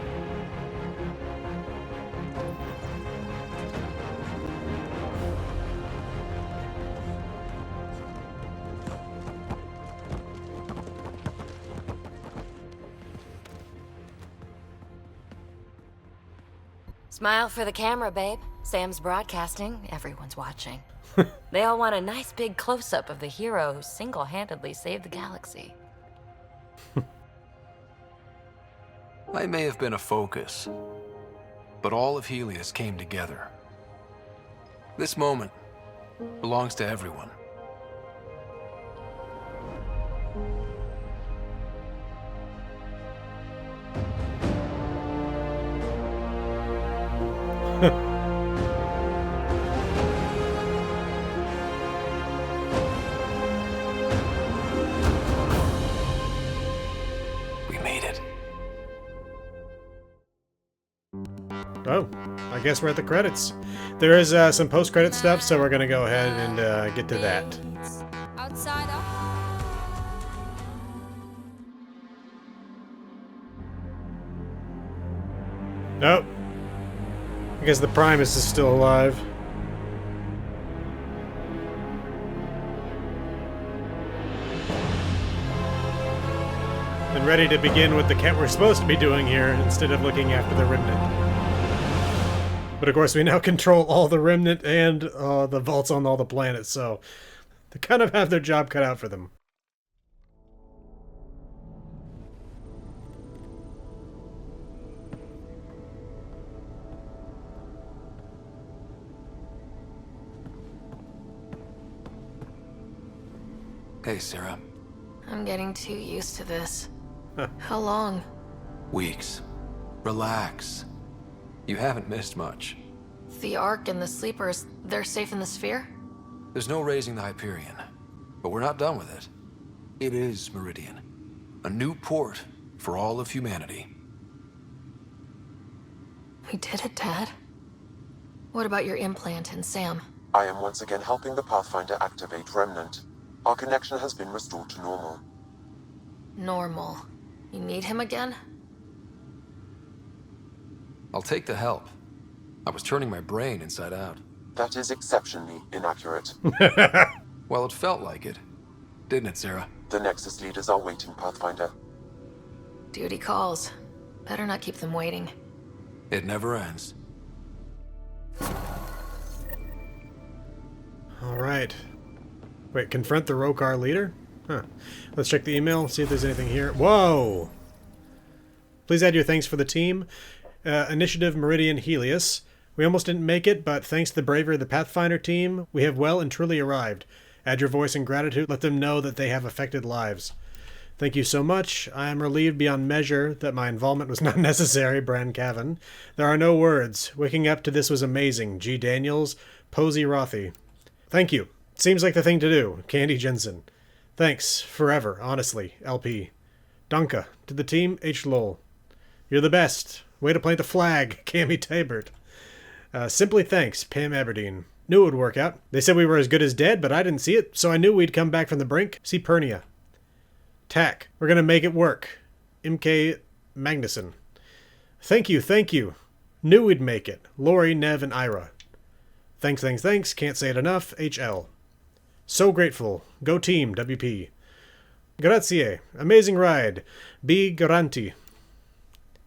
Smile for the camera, babe. Sam's broadcasting, everyone's watching. They all want a nice big close-up of the hero who single-handedly saved the galaxy. I may have been a focus, but all of Heleus came together. This moment belongs to everyone. We made it. Oh, I guess we're at the credits. There is some post-credit stuff, so we're gonna go ahead and get to that. Outside up. Nope. I guess the Primus is still alive. And ready to begin what we're supposed to be doing here instead of looking after the Remnant. But of course we now control all the Remnant and the vaults on all the planets, so they kind of have their job cut out for them. Hey, Sarah. I'm getting too used to this. Huh. How long? Weeks. Relax. You haven't missed much. The Ark and the Sleepers, they're safe in the sphere? There's no raising the Hyperion, but we're not done with it. It is Meridian. A new port for all of humanity. We did it, Dad. What about your implant and Sam? I am once again helping the Pathfinder activate Remnant. Our connection has been restored to normal. Normal. You need him again? I'll take the help. I was turning my brain inside out. That is exceptionally inaccurate. Well, it felt like it. Didn't it, Sarah? The Nexus leaders are waiting, Pathfinder. Duty calls. Better not keep them waiting. It never ends. Alright. Wait, confront the Rokar leader? Huh. Let's check the email, see if there's anything here. Whoa! Please add your thanks for the team. Initiative Meridian Heleus. We almost didn't make it, but thanks to the bravery of the Pathfinder team, we have well and truly arrived. Add your voice in gratitude. Let them know that they have affected lives. Thank you so much. I am relieved beyond measure that my involvement was not necessary, Bran Cavan. There are no words. Waking up to this was amazing. G. Daniels, Posey Rothy. Thank you. Seems like the thing to do. Candy Jensen. Thanks. Forever. Honestly. LP. Danke. To the team, H. Lowell. You're the best. Way to plant the flag. Cammy Tabert. Simply thanks. Pam Aberdeen. Knew it would work out. They said we were as good as dead, but I didn't see it, so I knew we'd come back from the brink. See Pernia. Tack. We're gonna make it work. MK Magnuson. Thank you, thank you. Knew we'd make it. Lori, Nev, and Ira. Thanks, thanks, thanks. Can't say it enough. HL. So grateful. Go team, WP. Grazie. Amazing ride. B. Garanti.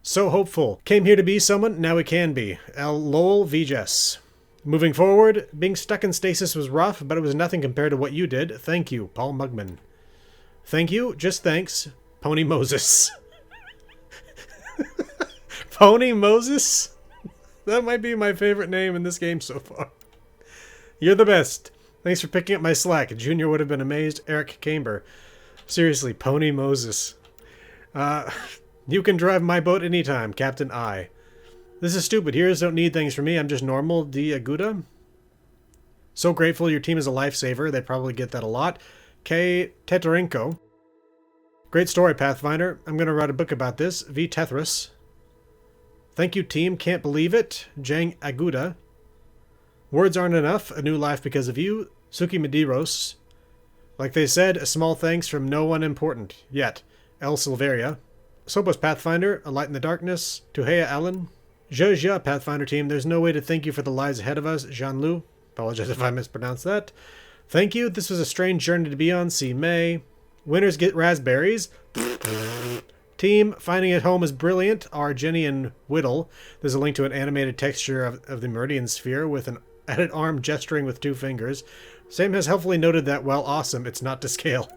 So hopeful. Came here to be someone, now we can be. L. Lowell Vijas. Moving forward, being stuck in stasis was rough, but it was nothing compared to what you did. Thank you, Paul Mugman. Thank you, just thanks, Pony Moses. Pony Moses? That might be my favorite name in this game so far. You're the best. Thanks for picking up my slack. Junior would have been amazed. Eric Camber. Seriously, Pony Moses. You can drive my boat anytime, Captain I. This is stupid. Heroes don't need things from me. I'm just normal. D. Aguda. So grateful your team is a lifesaver. They probably get that a lot. K. Tetarenko. Great story, Pathfinder. I'm going to write a book about this. V. Tethras. Thank you, team. Can't believe it. Jang Aguda. Words aren't enough. A new life because of you. Suki Medeiros. Like they said, a small thanks from no one important. Yet. El Silveria. Sobos Pathfinder. A light in the darkness. Tuhea Allen. Zhezha Pathfinder team. There's no way to thank you for the lives ahead of us. Jean-Lu. Apologize if I mispronounced that. Thank you. This was a strange journey to be on. See May. Winners get raspberries. Team, finding it home is brilliant. R. Jenny and Whittle. There's a link to an animated texture of the Meridian sphere with an added arm gesturing with 2 fingers. Sam has helpfully noted that, well, awesome, it's not to scale.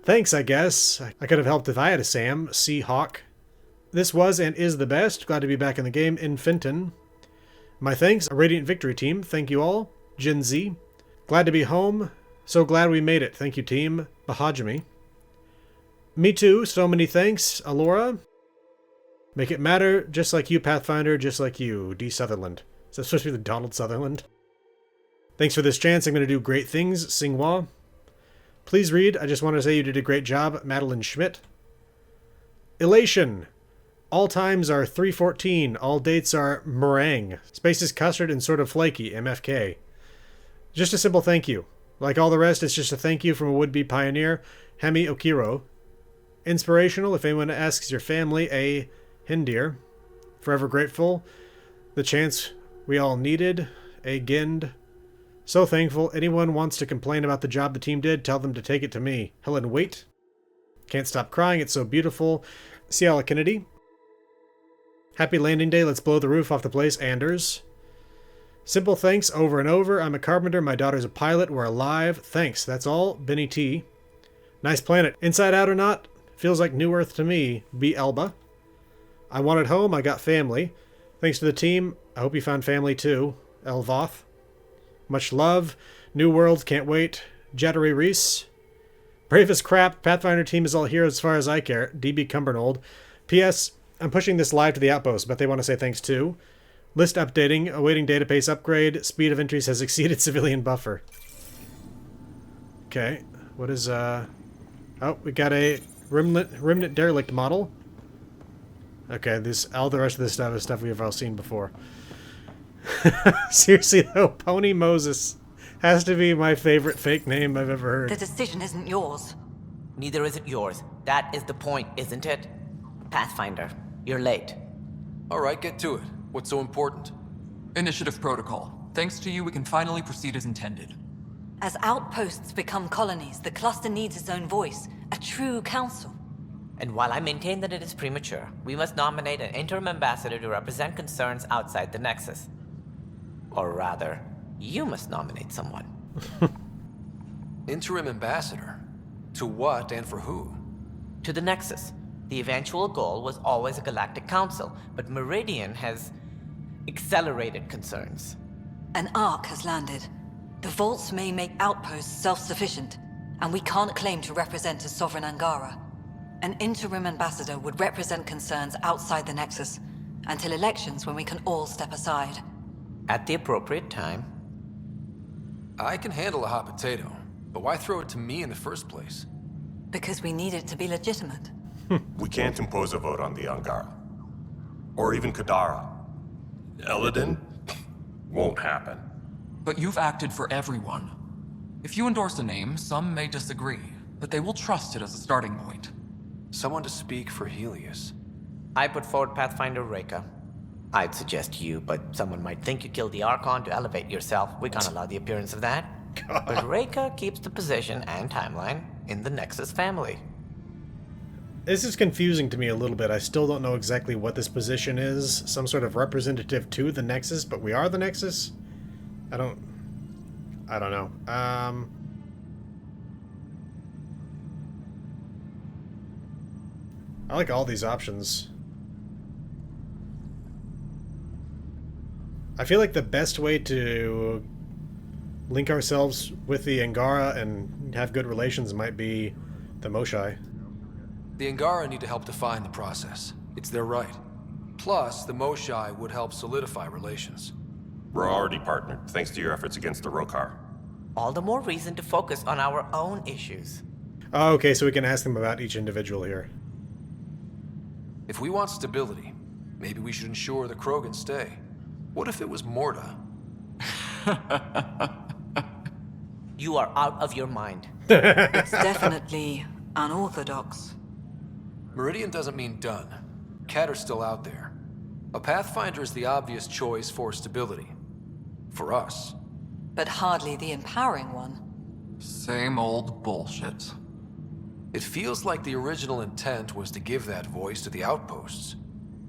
Thanks, I guess. I could have helped if I had a Sam. C. Hawk. This was and is the best. Glad to be back in the game. Infinton. My thanks, a Radiant Victory team. Thank you all. Jin Z. Glad to be home. So glad we made it. Thank you, team. Bahajami. Me too. So many thanks. Alora. Make it matter. Just like you, Pathfinder. Just like you. D. Sutherland. Is that supposed to be the Donald Sutherland? Thanks for this chance. I'm going to do great things. Singhua. Please read. I just want to say you did a great job. Madeline Schmidt. Elation. All times are 3:14. All dates are meringue. Space is custard and sort of flaky. MFK. Just a simple thank you. Like all the rest, it's just a thank you from a would-be pioneer. Hemi Okiro. Inspirational. If anyone asks your family, a Hindir. Forever grateful. The chance we all needed. A Gind. So thankful. Anyone wants to complain about the job the team did, tell them to take it to me. Helen Waite. Can't stop crying. It's so beautiful. Ciala Kennedy. Happy landing day. Let's blow the roof off the place. Anders. Simple thanks over and over. I'm a carpenter. My daughter's a pilot. We're alive. Thanks. That's all. Benny T. Nice planet. Inside out or not? Feels like New Earth to me. B. Elba. I wanted home. I got family. Thanks to the team. I hope you found family too. Elvoth. Much love. New world. Can't wait. Jattery Reese. Brave as crap. Pathfinder team is all here as far as I care. DB Cumbernold. P.S. I'm pushing this live to the outpost, but they want to say thanks too. List updating. Awaiting database upgrade. Speed of entries has exceeded civilian buffer. Okay. What is, Oh, we got a remnant derelict model. Okay, all the rest of this stuff is stuff we've all seen before. Seriously though, Pony Moses has to be my favorite fake name I've ever heard. The decision isn't yours. Neither is it yours. That is the point, isn't it? Pathfinder, you're late. Alright, get to it. What's so important? Initiative protocol. Thanks to you, we can finally proceed as intended. As outposts become colonies, the cluster needs its own voice, a true council. And while I maintain that it is premature, we must nominate an interim ambassador to represent concerns outside the Nexus. Or rather, you must nominate someone. Interim ambassador? To what and for who? To the Nexus. The eventual goal was always a galactic council, but Meridian has accelerated concerns. An arc has landed. The vaults may make outposts self-sufficient, and we can't claim to represent a sovereign Angara. An interim ambassador would represent concerns outside the Nexus, until elections when we can all step aside. At the appropriate time. I can handle a hot potato, but why throw it to me in the first place? Because we need it to be legitimate. We can't impose a vote on the Angara. Or even Kadara. Eladin? Won't happen. But you've acted for everyone. If you endorse a name, some may disagree, but they will trust it as a starting point. Someone to speak for Heleus. I put forward Pathfinder Reka. I'd suggest you, but someone might think you killed the Archon to elevate yourself. We can't allow the appearance of that. God. But Reka keeps the position and timeline in the Nexus family. This is confusing to me a little bit. I still don't know exactly what this position is. Some sort of representative to the Nexus, but we are the Nexus? I don't know. I like all these options. I feel like the best way to link ourselves with the Angara and have good relations might be the Moshai. The Angara need to help define the process. It's their right. Plus, the Moshai would help solidify relations. We're already partnered, thanks to your efforts against the Rokar. All the more reason to focus on our own issues. Oh, okay, so we can ask them about each individual here. If we want stability, maybe we should ensure the Krogan stay. What if it was Morta? You are out of your mind. It's definitely unorthodox. Meridian doesn't mean done. Catter's still out there. A Pathfinder is the obvious choice for stability. For us. But hardly the empowering one. Same old bullshit. It feels like the original intent was to give that voice to the outposts.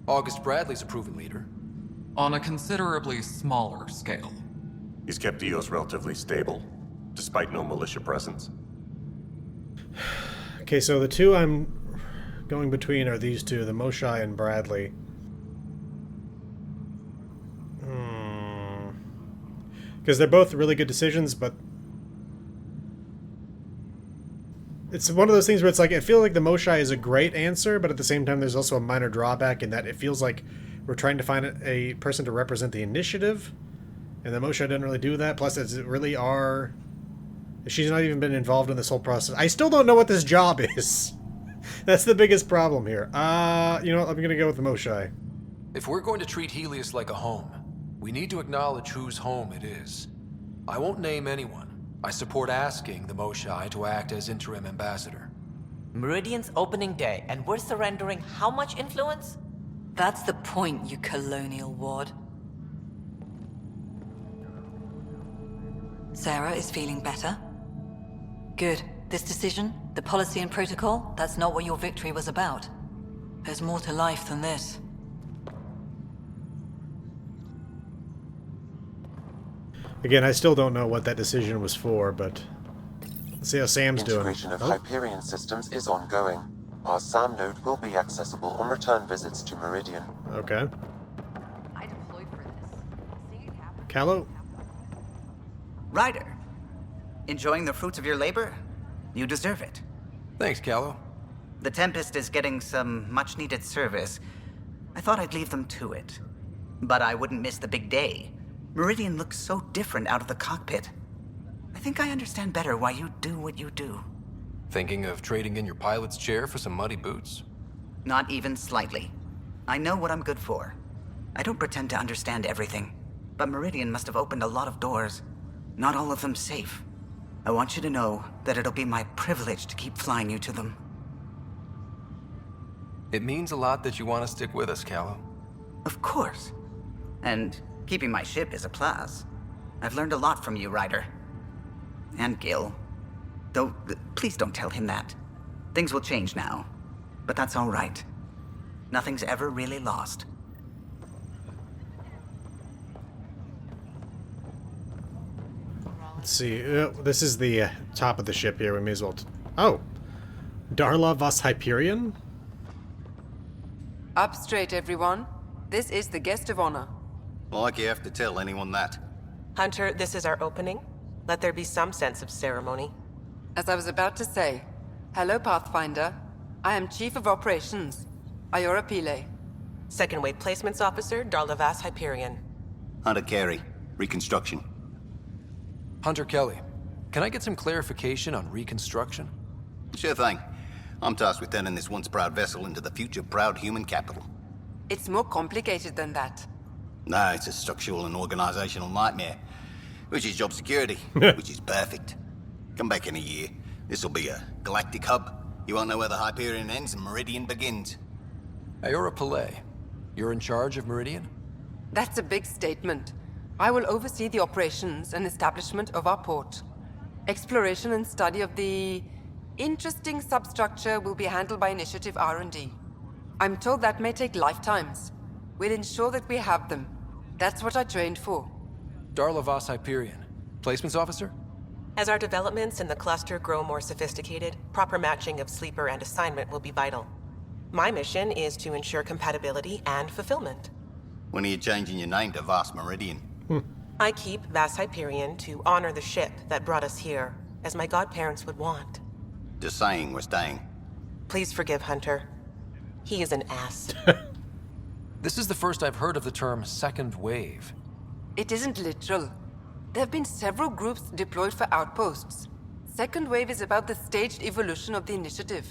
August Bradley's a proven leader. On a considerably smaller scale. He's kept EOS relatively stable, despite no militia presence. Okay, so the two I'm going between are these two, the Moshai and Bradley. Because they're both really good decisions, but it's one of those things where it's like, I feel like the Moshai is a great answer, but at the same time there's also a minor drawback in that it feels like we're trying to find a person to represent the initiative, and the Moshai doesn't really do that. Plus, it's really our... She's not even been involved in this whole process. I still don't know what this job is. That's the biggest problem here. You know what? I'm going to go with the Moshai. If we're going to treat Heleus like a home, we need to acknowledge whose home it is. I won't name anyone. I support asking the Moshai to act as interim ambassador. Meridian's opening day, and we're surrendering how much influence? That's the point, you colonial wad. Sarah is feeling better? Good. This decision, the policy and protocol, that's not what your victory was about. There's more to life than this. Again, I still don't know what that decision was for, but let's see how Sam's doing. Integration of Hyperion systems is ongoing. Our SAM node will be accessible on return visits to Meridian. Okay. Callow? Ryder, enjoying the fruits of your labor? You deserve it. Thanks, Callow. The Tempest is getting some much-needed service. I thought I'd leave them to it. But I wouldn't miss the big day. Meridian looks so different out of the cockpit. I think I understand better why you do what you do. Thinking of trading in your pilot's chair for some muddy boots? Not even slightly. I know what I'm good for. I don't pretend to understand everything. But Meridian must have opened a lot of doors. Not all of them safe. I want you to know that it'll be my privilege to keep flying you to them. It means a lot that you want to stick with us, Callow. Of course. And keeping my ship is a plus. I've learned a lot from you, Ryder. And Gil. Though, please don't tell him that. Things will change now. But that's all right. Nothing's ever really lost. Let's see. This is the top of the ship here. We may as well... Oh! Darla Vas Hyperion? Up straight, everyone. This is the guest of honor. Like you have to tell anyone that. Hunter, this is our opening. Let there be some sense of ceremony. As I was about to say, hello, Pathfinder. I am Chief of Operations, Ayora Pile. Second Wave Placements Officer, Darla Vas Hyperion. Hunter Carey, Reconstruction. Hunter Kelly, can I get some clarification on reconstruction? Sure thing. I'm tasked with turning this once proud vessel into the future proud human capital. It's more complicated than that. No, it's a structural and organizational nightmare. Which is job security, which is perfect. Come back in a year. This'll be a galactic hub. You won't know where the Hyperion ends and Meridian begins. Ayora Pile, you're in charge of Meridian? That's a big statement. I will oversee the operations and establishment of our port. Exploration and study of the interesting substructure will be handled by Initiative R&D. I'm told that may take lifetimes. We'll ensure that we have them. That's what I trained for. Darla Vas Hyperion, Placements Officer? As our developments in the cluster grow more sophisticated, proper matching of sleeper and assignment will be vital. My mission is to ensure compatibility and fulfillment. When are you changing your name to Vast Meridian? I keep Vas Hyperion to honor the ship that brought us here, as my godparents would want. Just saying we're staying. Please forgive Hunter. He is an ass. This is the first I've heard of the term second wave. It isn't literal. There have been several groups deployed for outposts. Second wave is about the staged evolution of the initiative.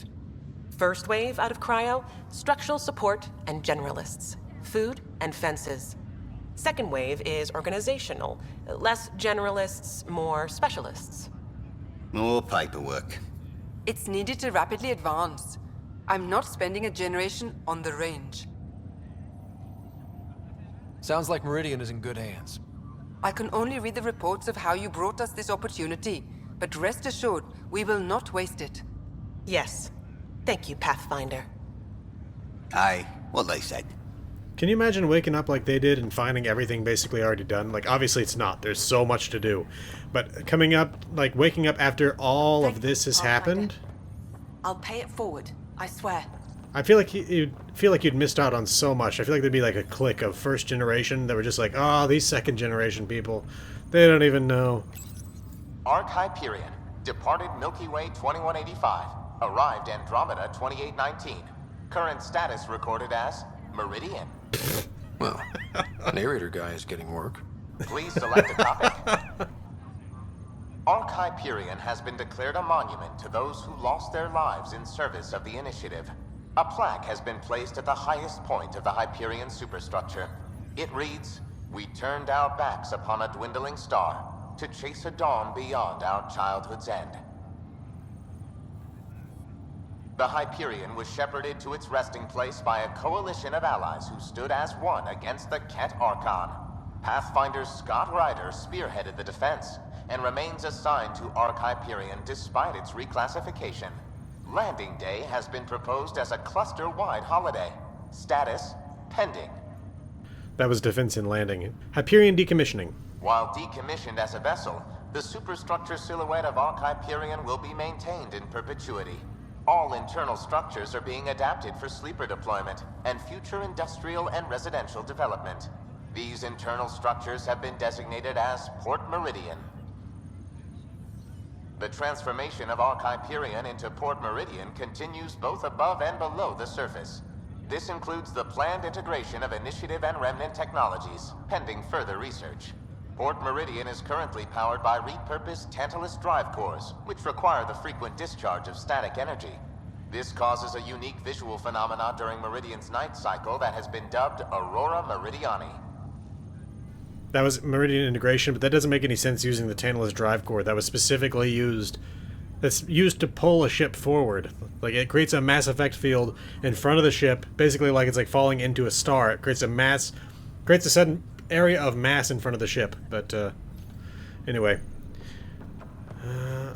First wave out of cryo, structural support and generalists. Food and fences. Second wave is organizational. Less generalists, more specialists. More paperwork. It's needed to rapidly advance. I'm not spending a generation on the range. Sounds like Meridian is in good hands. I can only read the reports of how you brought us this opportunity, but rest assured, we will not waste it. Yes. Thank you, Pathfinder. Aye, what they said. Can you imagine waking up like they did and finding everything basically already done? Like, obviously it's not. There's so much to do. But coming up, like, waking up after all of this has happened? I'll pay it forward, I swear. I feel like you'd missed out on so much. I feel like there'd be like a clique of first generation that were just like, oh, these second generation people, they don't even know. Arc Hyperion, departed Milky Way 2185, arrived Andromeda 2819. Current status recorded as Meridian. Well, narrator guy is getting work. Please select a topic. Arc Hyperion has been declared a monument to those who lost their lives in service of the Initiative. A plaque has been placed at the highest point of the Hyperion superstructure. It reads, "We turned our backs upon a dwindling star to chase a dawn beyond our childhood's end." The Hyperion was shepherded to its resting place by a coalition of allies who stood as one against the Ket Archon. Pathfinder Scott Ryder spearheaded the defense and remains assigned to Arc Hyperion despite its reclassification. Landing Day has been proposed as a cluster-wide holiday. Status, pending. That was defense in landing. Hyperion decommissioning. While decommissioned as a vessel, the superstructure silhouette of Arc Hyperion will be maintained in perpetuity. All internal structures are being adapted for sleeper deployment and future industrial and residential development. These internal structures have been designated as Port Meridian. The transformation of Arc Hyperion into Port Meridian continues both above and below the surface. This includes the planned integration of Initiative and Remnant technologies, pending further research. Port Meridian is currently powered by repurposed Tantalus drive cores, which require the frequent discharge of static energy. This causes a unique visual phenomena during Meridian's night cycle that has been dubbed Aurora Meridiani. That was Meridian integration, but that doesn't make any sense using the Tantalus drive core. That was specifically used... That's used to pull a ship forward. Like, it creates a mass effect field in front of the ship, basically like it's like falling into a star. It creates a sudden area of mass in front of the ship. But, anyway.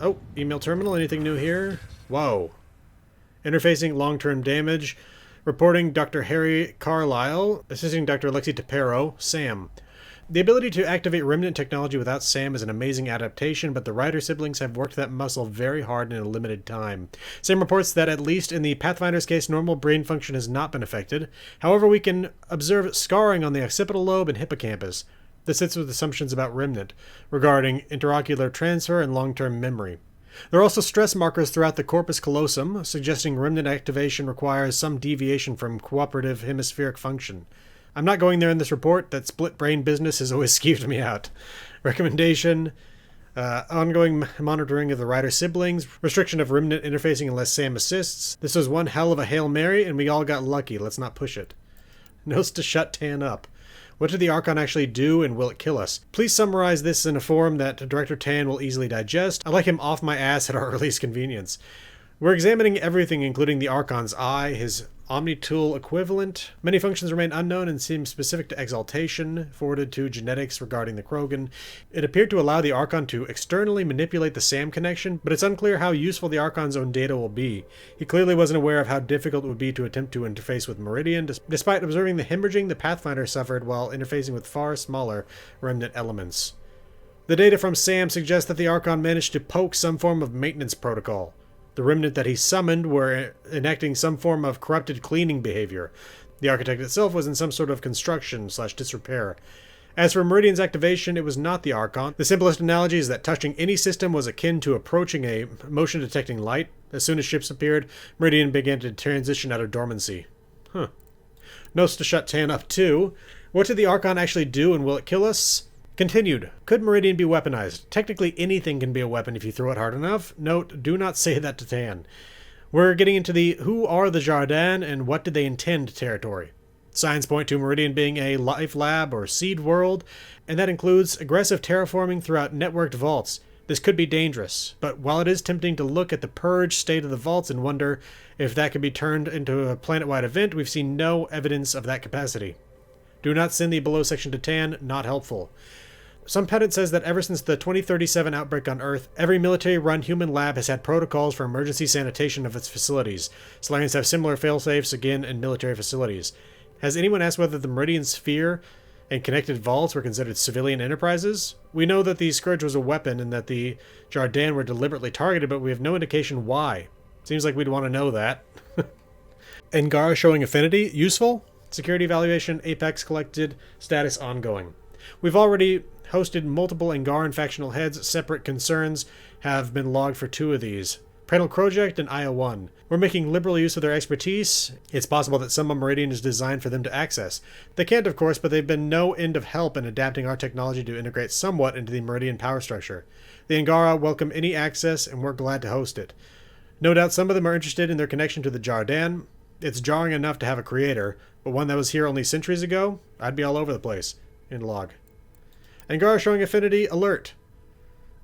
Oh, email terminal, anything new here? Whoa. Interfacing long-term damage. Reporting Dr. Harry Carlisle. Assisting Dr. Alexi Tapero. Sam. The ability to activate remnant technology without Sam is an amazing adaptation, but the Ryder siblings have worked that muscle very hard in a limited time. Sam reports that at least in the Pathfinder's case, normal brain function has not been affected. However, we can observe scarring on the occipital lobe and hippocampus. This fits with assumptions about remnant, regarding interocular transfer and long-term memory. There are also stress markers throughout the corpus callosum, suggesting remnant activation requires some deviation from cooperative hemispheric function. I'm not going there in this report. That split brain business has always skeeved me out. Recommendation, ongoing monitoring of the Ryder siblings, restriction of remnant interfacing unless Sam assists. This was one hell of a Hail Mary, and we all got lucky. Let's not push it. Notes to shut Tan up. What did the Archon actually do, and will it kill us? Please summarize this in a form that Director Tan will easily digest. I'd like him off my ass at our earliest convenience. We're examining everything, including the Archon's eye, his Omni-tool equivalent. Many functions remain unknown and seem specific to exaltation, forwarded to genetics regarding the Krogan. It appeared to allow the Archon to externally manipulate the SAM connection, but it's unclear how useful the Archon's own data will be. He clearly wasn't aware of how difficult it would be to attempt to interface with Meridian, despite observing the hemorrhaging the Pathfinder suffered while interfacing with far smaller remnant elements. The data from SAM suggests that the Archon managed to poke some form of maintenance protocol. The remnant that he summoned were enacting some form of corrupted cleaning behavior. The architect itself was in some sort of construction/disrepair. As for Meridian's activation, it was not the Archon. The simplest analogy is that touching any system was akin to approaching a motion-detecting light. As soon as ships appeared, Meridian began to transition out of dormancy. Huh. Notes to shut Tan up too. What did the Archon actually do, and will it kill us? Continued. Could Meridian be weaponized? Technically anything can be a weapon if you throw it hard enough. Note, do not say that to Tan. We're getting into the who are the Jardin and what did they intend territory. Signs point to Meridian being a life lab or seed world, and that includes aggressive terraforming throughout networked vaults. This could be dangerous, but while it is tempting to look at the purge state of the vaults and wonder if that could be turned into a planet-wide event, we've seen no evidence of that capacity. Do not send the below section to Tan, not helpful. Some pedant says that ever since the 2037 outbreak on Earth, every military-run human lab has had protocols for emergency sanitation of its facilities. Solarians have similar failsafes again in military facilities. Has anyone asked whether the Meridian Sphere and connected vaults were considered civilian enterprises? We know that the Scourge was a weapon and that the Jardin were deliberately targeted, but we have no indication why. Seems like we'd want to know that. Angara showing affinity? Useful? Security evaluation, Apex collected, status ongoing. We've already hosted multiple Angaran factional heads. Separate concerns have been logged for 2 of these. Pranal Project and Io-1. We're making liberal use of their expertise. It's possible that some of Meridian is designed for them to access. They can't, of course, but they've been no end of help in adapting our technology to integrate somewhat into the Meridian power structure. The Angara welcome any access, and we're glad to host it. No doubt some of them are interested in their connection to the Jardin. It's jarring enough to have a creator, but one that was here only centuries ago? I'd be all over the place. In log. Angara showing affinity, alert.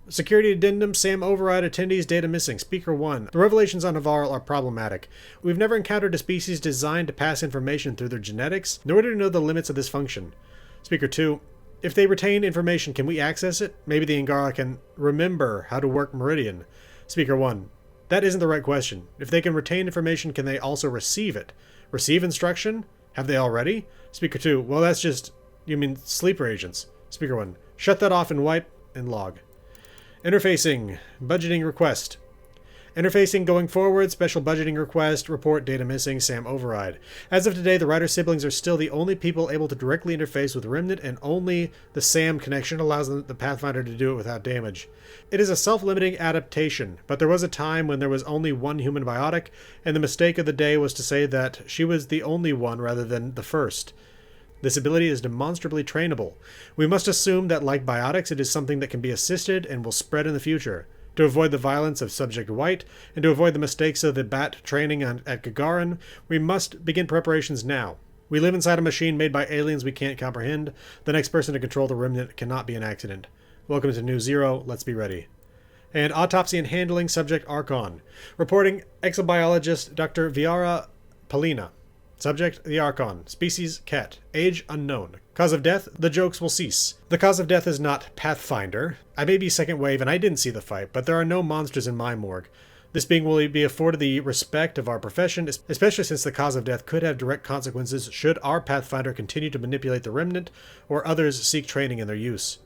Security addendum, SAM override, attendees, data missing. Speaker 1. The revelations on Navarre are problematic. We've never encountered a species designed to pass information through their genetics, nor do we know the limits of this function. Speaker 2. If they retain information, can we access it? Maybe the Angara can remember how to work Meridian. Speaker 1. That isn't the right question. If they can retain information, can they also receive it? Receive instruction? Have they already? Speaker 2. Well, that's just... You mean sleeper agents. Speaker 1. Shut that off and wipe and log. Interfacing. Budgeting request. Interfacing going forward. Special budgeting request. Report data missing. SAM override. As of today, the Rider siblings are still the only people able to directly interface with Remnant, and only the SAM connection allows the Pathfinder to do it without damage. It is a self-limiting adaptation, but there was a time when there was only one human biotic, and the mistake of the day was to say that she was the only one rather than the first. This ability is demonstrably trainable. We must assume that, like biotics, it is something that can be assisted and will spread in the future. To avoid the violence of Subject White, and to avoid the mistakes of the BAT training at Gagarin, we must begin preparations now. We live inside a machine made by aliens we can't comprehend. The next person to control the Remnant cannot be an accident. Welcome to New Zero, let's be ready. And autopsy and handling, Subject Archon. Reporting exobiologist Dr. Viara Palina. Subject, the Archon. Species, cat. Age, unknown. Cause of death, the jokes will cease. The cause of death is not Pathfinder. I may be second wave and I didn't see the fight, but there are no monsters in my morgue. This being will be afforded the respect of our profession, especially since the cause of death could have direct consequences should our Pathfinder continue to manipulate the Remnant, or others seek training in their use.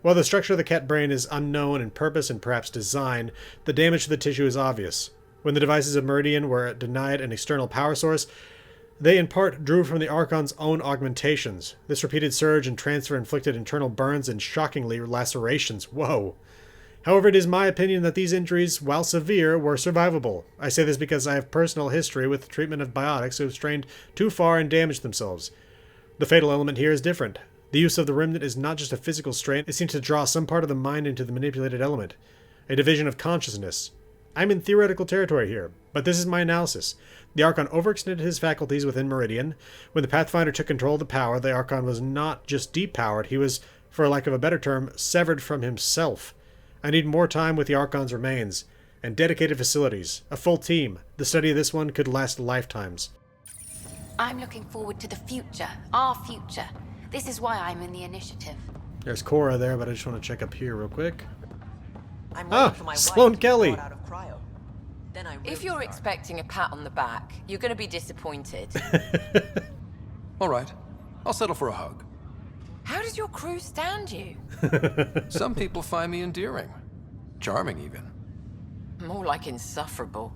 While the structure of the cat brain is unknown in purpose and perhaps design, the damage to the tissue is obvious. When the devices of Meridian were denied an external power source, they in part drew from the Archon's own augmentations. This repeated surge and transfer inflicted internal burns and shockingly lacerations. Whoa. However, it is my opinion that these injuries, while severe, were survivable. I say this because I have personal history with the treatment of biotics who have strained too far and damaged themselves. The fatal element here is different. The use of the Remnant is not just a physical strain, it seems to draw some part of the mind into the manipulated element. A division of consciousness. I'm in theoretical territory here, but this is my analysis. The Archon overextended his faculties within Meridian. When the Pathfinder took control of the power, the Archon was not just depowered, he was, for lack of a better term, severed from himself. I need more time with the Archon's remains, and dedicated facilities, a full team. The study of this one could last lifetimes. I'm looking forward to the future, our future. This is why I'm in the initiative. There's Cora there, but I just want to check up here real quick. I'm waiting for my Sloan wife to be Kelly. brought out of cryo. Then I If you're expecting a pat on the back, you're going to be disappointed. All right. I'll settle for a hug. How does your crew stand you? Some people find me endearing. Charming, even. More like insufferable.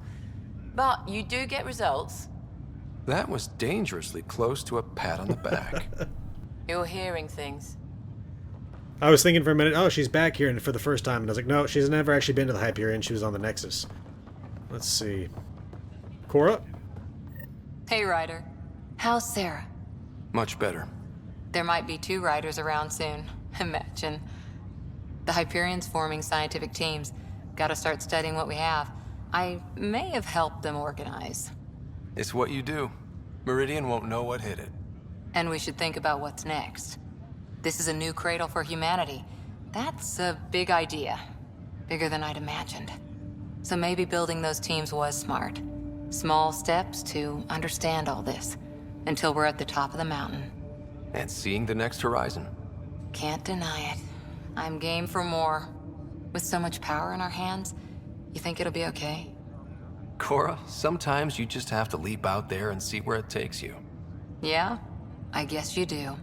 But you do get results. That was dangerously close to a pat on the back. You're hearing things. I was thinking for a minute, oh, she's back here and for the first time, and I was like, no, she's never actually been to the Hyperion, she was on the Nexus. Let's see. Cora? Hey, Ryder. How's Sarah? Much better. There might be 2 riders around soon. Imagine. The Hyperion's forming scientific teams. Gotta start studying what we have. I may have helped them organize. It's what you do. Meridian won't know what hit it. And we should think about what's next. This is a new cradle for humanity. That's a big idea. Bigger than I'd imagined. So maybe building those teams was smart. Small steps to understand all this. Until we're at the top of the mountain. And seeing the next horizon. Can't deny it. I'm game for more. With so much power in our hands, you think it'll be okay? Cora, sometimes you just have to leap out there and see where it takes you. Yeah? I guess you do.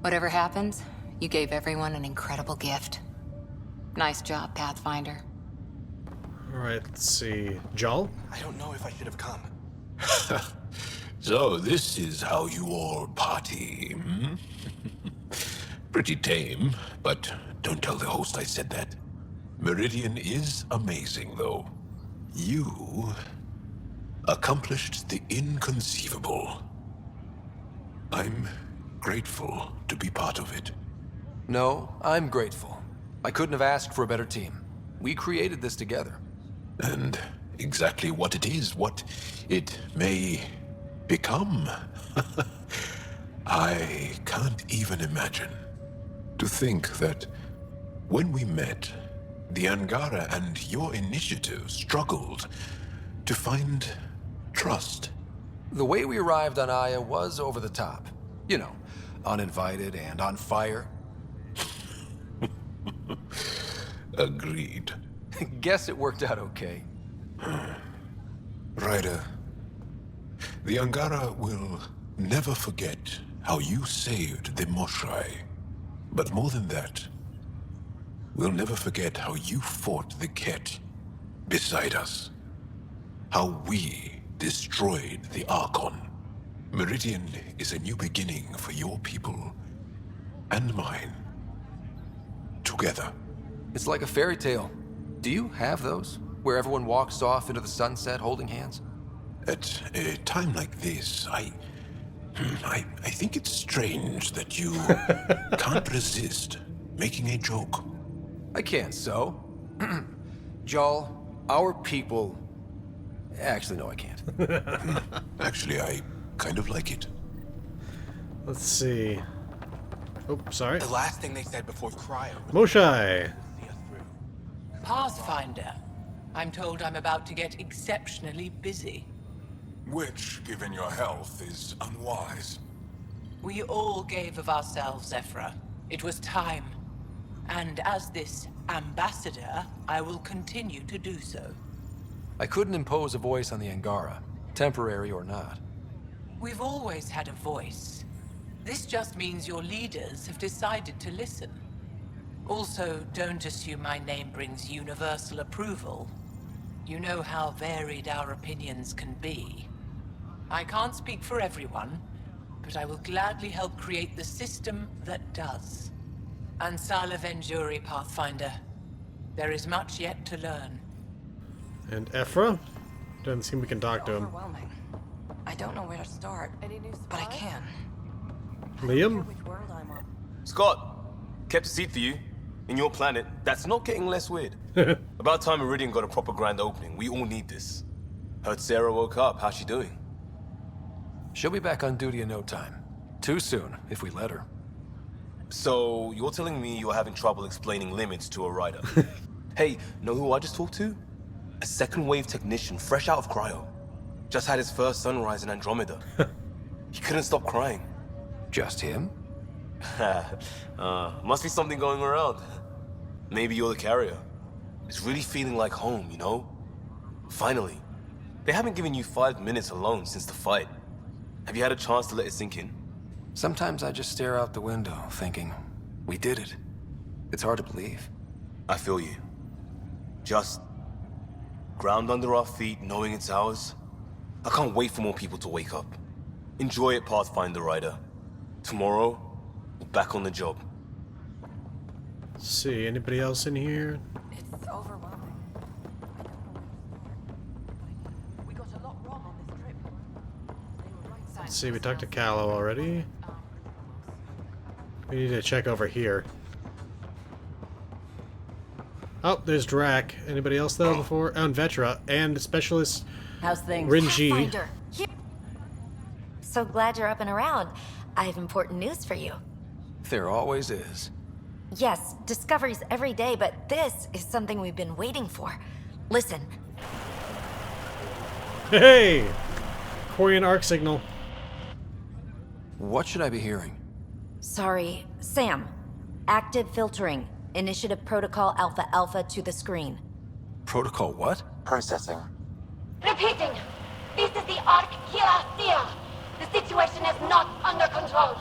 Whatever happens, you gave everyone an incredible gift. Nice job, Pathfinder. Alright, let's see. Jal? I don't know if I should have come. So this is how you all party, hmm? Pretty tame, but don't tell the host I said that. Meridian is amazing, though. You accomplished the inconceivable. I'm grateful to be part of it. No, I'm grateful. I couldn't have asked for a better team. We created this together. And exactly what it is, what it may become, I can't even imagine. To think that when we met, the Angara and your initiative struggled to find trust. The way we arrived on Aya was over the top. You know, uninvited and on fire. Agreed. Guess it worked out okay. Ryder, the Angara will never forget how you saved the Moshai. But more than that, we'll never forget how you fought the Ket beside us. How we destroyed the Archon. Meridian is a new beginning for your people and mine. Together. It's like a fairy tale. Do you have those? Where everyone walks off into the sunset holding hands? At a time like this, I think it's strange that you can't resist making a joke. I can't, so. Jal, our people... Actually, no, I can't. Actually, I kind of like it. Let's see. Oh, sorry. The last thing they said before cryo. Moshai. Pathfinder. I'm told I'm about to get exceptionally busy. Which, given your health, is unwise. We all gave of ourselves, Ephra. It was time. And as this ambassador, I will continue to do so. I couldn't impose a voice on the Angara, temporary or not. We've always had a voice. This just means your leaders have decided to listen. Also, don't assume my name brings universal approval. You know how varied our opinions can be. I can't speak for everyone, but I will gladly help create the system that does. Ansala Venjuri, Pathfinder. There is much yet to learn. And Ephra? Doesn't seem we can talk to him. Overwhelming. I don't know where to start, but I can. Liam? Scott, kept a seat for you. In your planet, that's not getting less weird. About time Meridian got a proper grand opening. We all need this. Heard Sarah woke up. How's she doing? She'll be back on duty in no time. Too soon, if we let her. So, you're telling me you're having trouble explaining limits to a rider? Hey, know who I just talked to? A second wave technician, fresh out of cryo. Just had his first sunrise in Andromeda. He couldn't stop crying. Just him? Must be something going around. Maybe you're the carrier. It's really feeling like home, you know? Finally. They haven't given you 5 minutes alone since the fight. Have you had a chance to let it sink in? Sometimes I just stare out the window, thinking, we did it. It's hard to believe. I feel you. Just ground under our feet, knowing it's ours. I can't wait for more people to wake up. Enjoy it, Pathfinder Rider. Tomorrow, we're back on the job. Let's see, anybody else in here? It's overwhelming. We got a lot wrong on this trip. Let's see, we talked to Callow already. We need to check over here. Oh, there's Drac. Anybody else though before? Oh, and Vetra and Specialist How's things? Rinji. Pathfinder, here. So glad you're up and around. I have important news for you. There always is. Yes, discoveries every day, but this is something we've been waiting for. Listen. Hey! Quarian arc signal. What should I be hearing? Sorry, Sam. Active filtering. Initiative Protocol Alpha Alpha to the screen. Protocol what? Processing. Repeating. This is the Archon. The situation is not under control.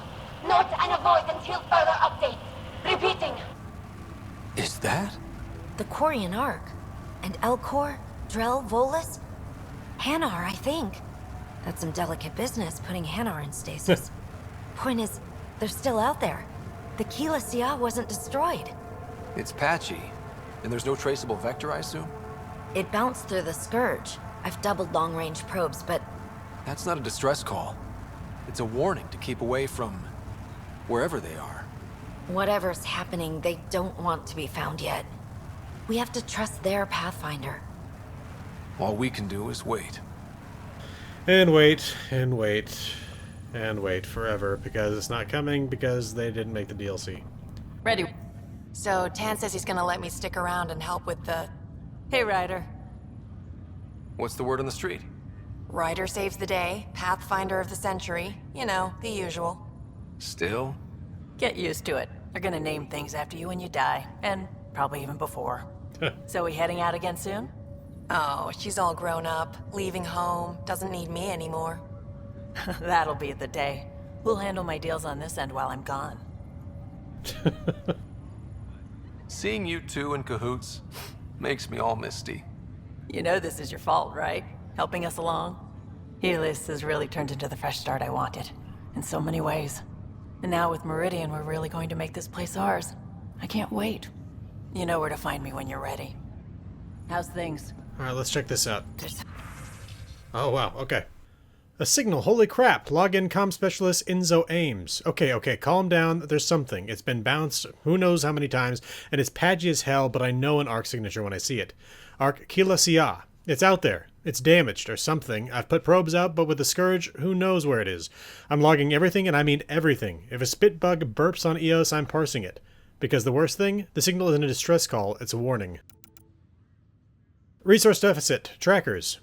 Note and avoid until further update. Repeating. Is that? The Quarian Arc. And Elcor, Drell, Volus? Hanar, I think. That's some delicate business, putting Hanar in stasis. Point is, they're still out there. The Keela Sia wasn't destroyed. It's patchy. And there's no traceable vector, I assume? It bounced through the Scourge. I've doubled long-range probes, but... That's not a distress call. It's a warning to keep away from... wherever they are. whatever's happening, they don't want to be found yet. We have to trust their Pathfinder. All we can do is wait. And wait, and wait, and wait forever, because it's not coming, because they didn't make the DLC. Ready. So, Tan says he's gonna let me stick around and help with the... Hey, Ryder. What's the word on the street? Ryder saves the day, Pathfinder of the century. You know, the usual. Still? Get used to it. They're gonna name things after you when you die, and probably even before. So we heading out again soon? Oh, she's all grown up, leaving home, doesn't need me anymore. That'll be the day. We'll handle my deals on this end while I'm gone. Seeing you two in cahoots makes me all misty. You know this is your fault, right? Helping us along? Heleus has really turned into the fresh start I wanted, in so many ways. And now with Meridian, we're really going to make this place ours. I can't wait. You know where to find me when you're ready. How's things? Alright, let's check this out. Oh, wow, okay. A signal, holy crap! Login comm specialist Enzo Ames. Okay, calm down, there's something. It's been bounced who knows how many times, and it's patchy as hell, but I know an ARC signature when I see it. ARC Kilasia. It's out there. It's damaged, or something. I've put probes out, but with the Scourge, who knows where it is. I'm logging everything, and I mean everything. If a spit bug burps on EOS, I'm parsing it. Because the worst thing? The signal isn't a distress call, it's a warning. Resource deficit. Trackers.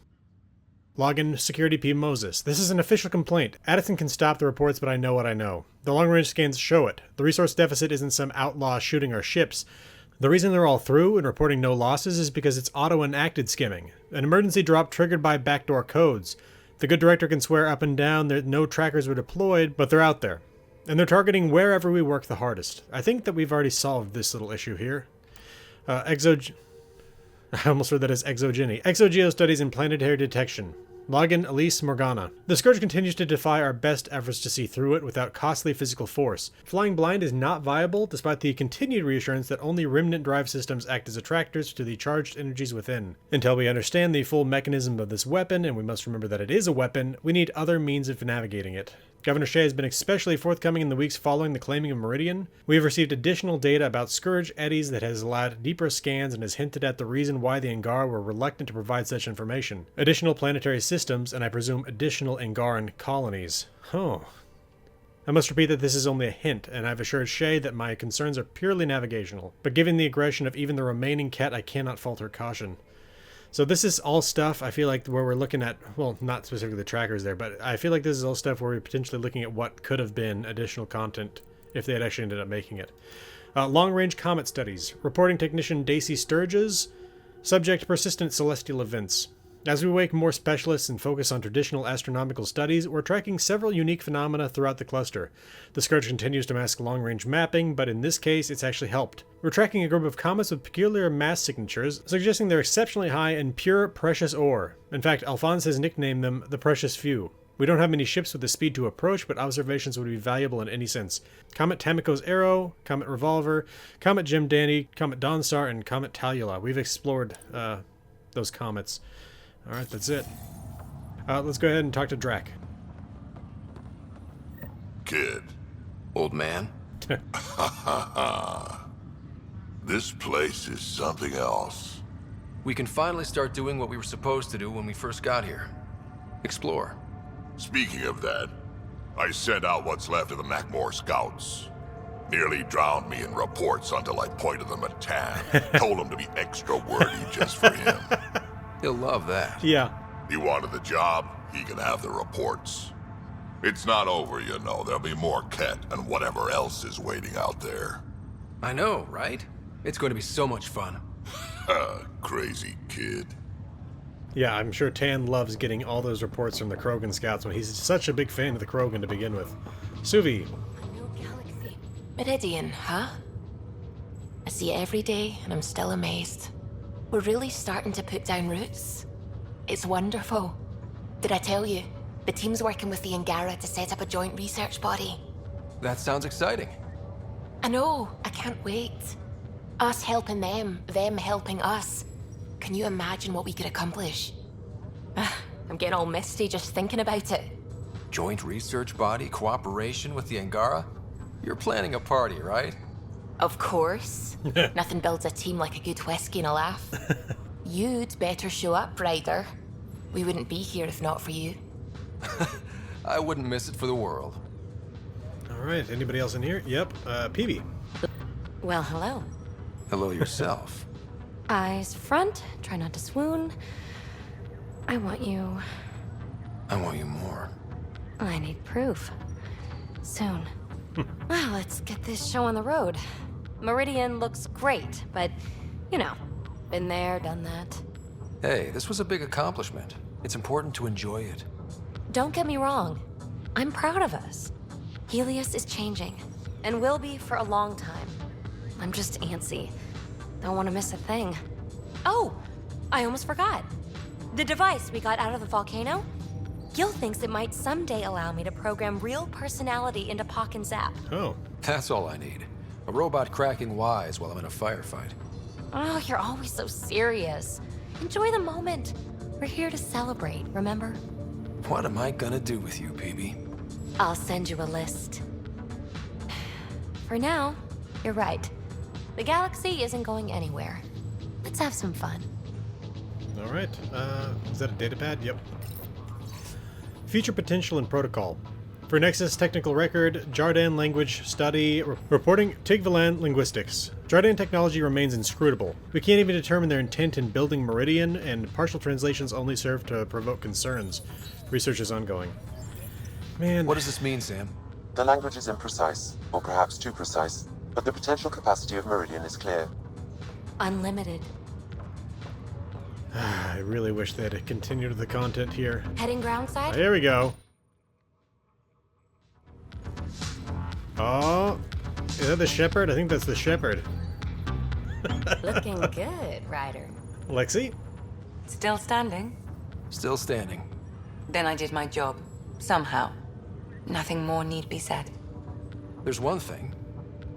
Login Security P. Moses. This is an official complaint. Addison can stop the reports, but I know what I know. The long-range scans show it. The resource deficit isn't some outlaw shooting our ships. The reason they're all through and reporting no losses is because it's auto-enacted skimming. An emergency drop triggered by backdoor codes. The good director can swear up and down that no trackers were deployed, but they're out there. And they're targeting wherever we work the hardest. I think that we've already solved this little issue here. I almost read that as exogeny. Exogeo studies in planetary detection. Login Elise Morgana. The Scourge continues to defy our best efforts to see through it without costly physical force. Flying blind is not viable, despite the continued reassurance that only remnant drive systems act as attractors to the charged energies within. Until we understand the full mechanism of this weapon, and we must remember that it is a weapon, we need other means of navigating it. Governor Shea has been especially forthcoming in the weeks following the claiming of Meridian. We have received additional data about Scourge eddies that has allowed deeper scans and has hinted at the reason why the Angara were reluctant to provide such information. Additional planetary systems, and I presume additional Angaran colonies. I must repeat that this is only a hint, and I've assured Shea that my concerns are purely navigational. But given the aggression of even the remaining Ket, I cannot falter caution. So this is all stuff, I feel like, where we're looking at, well, not specifically the trackers there, but I feel like this is all stuff where we're potentially looking at what could have been additional content if they had actually ended up making it. Long-range comet studies. Reporting technician Daisy Sturges. Subject persistent celestial events. As we wake more specialists and focus on traditional astronomical studies, we're tracking several unique phenomena throughout the cluster. The Scourge continues to mask long-range mapping, but in this case, it's actually helped. We're tracking a group of comets with peculiar mass signatures, suggesting they're exceptionally high in pure, precious ore. In fact, Alphonse has nicknamed them the Precious Few. We don't have many ships with the speed to approach, but observations would be valuable in any sense. Comet Tamiko's Arrow, Comet Revolver, Comet Jim Dandy, Comet Dawnstar, and Comet Talula. We've explored those comets. Alright, that's it. Let's go ahead and talk to Drac. Kid. Old man? This place is something else. We can finally start doing what we were supposed to do when we first got here. Explore. Speaking of that, I sent out what's left of the Macmore scouts. Nearly drowned me in reports until I pointed them at Tan. Told him to be extra wordy just for him. He'll love that. Yeah. He wanted the job, he can have the reports. It's not over, you know. There'll be more Ket and whatever else is waiting out there. I know, right? It's going to be so much fun. Crazy kid. Yeah, I'm sure Tan loves getting all those reports from the Krogan scouts when he's such a big fan of the Krogan to begin with. Suvi. Meridian, huh? I see it every day, and I'm still amazed. We're really starting to put down roots. It's wonderful. Did I tell you? The team's working with the Angara to set up a joint research body. That sounds exciting. I know, I can't wait. Us helping them helping us. Can you imagine what we could accomplish? I'm getting all misty just thinking about it. Joint research body, cooperation with the Angara? You're planning a party, right? Of course. Nothing builds a team like a good whiskey and a laugh. You'd better show up, Ryder. We wouldn't be here if not for you. I wouldn't miss it for the world. Alright, anybody else in here? Yep, PB. Well, hello. Hello yourself. Eyes front, try not to swoon. I want you. I want you more. I need proof. Soon. Well, let's get this show on the road. Meridian looks great, but, you know, been there, done that. Hey, this was a big accomplishment. It's important to enjoy it. Don't get me wrong. I'm proud of us. Heleus is changing, and will be for a long time. I'm just antsy. Don't want to miss a thing. Oh, I almost forgot. The device we got out of the volcano? Gil thinks it might someday allow me to program real personality into Pock and Zap. Oh. That's all I need. A robot cracking wise while I'm in a firefight. Oh, you're always so serious. Enjoy the moment. We're here to celebrate, remember? What am I gonna do with you, PB? I'll send you a list. For now, you're right. The galaxy isn't going anywhere. Let's have some fun. Alright, is that a datapad? Yep. Future potential and protocol. For Nexus Technical Record, Jardan Language Study, reporting Tigvalan Linguistics. Jardan technology remains inscrutable. We can't even determine their intent in building Meridian, and partial translations only serve to provoke concerns. Research is ongoing. Man. What does this mean, Sam? The language is imprecise, or perhaps too precise, but the potential capacity of Meridian is clear. Unlimited. I really wish they had continued the content here. Heading groundside? There we go. Oh, is that the shepherd? I think that's the shepherd. Looking good, Ryder. Lexi? Still standing? Still standing. Then I did my job. Somehow. Nothing more need be said. There's one thing.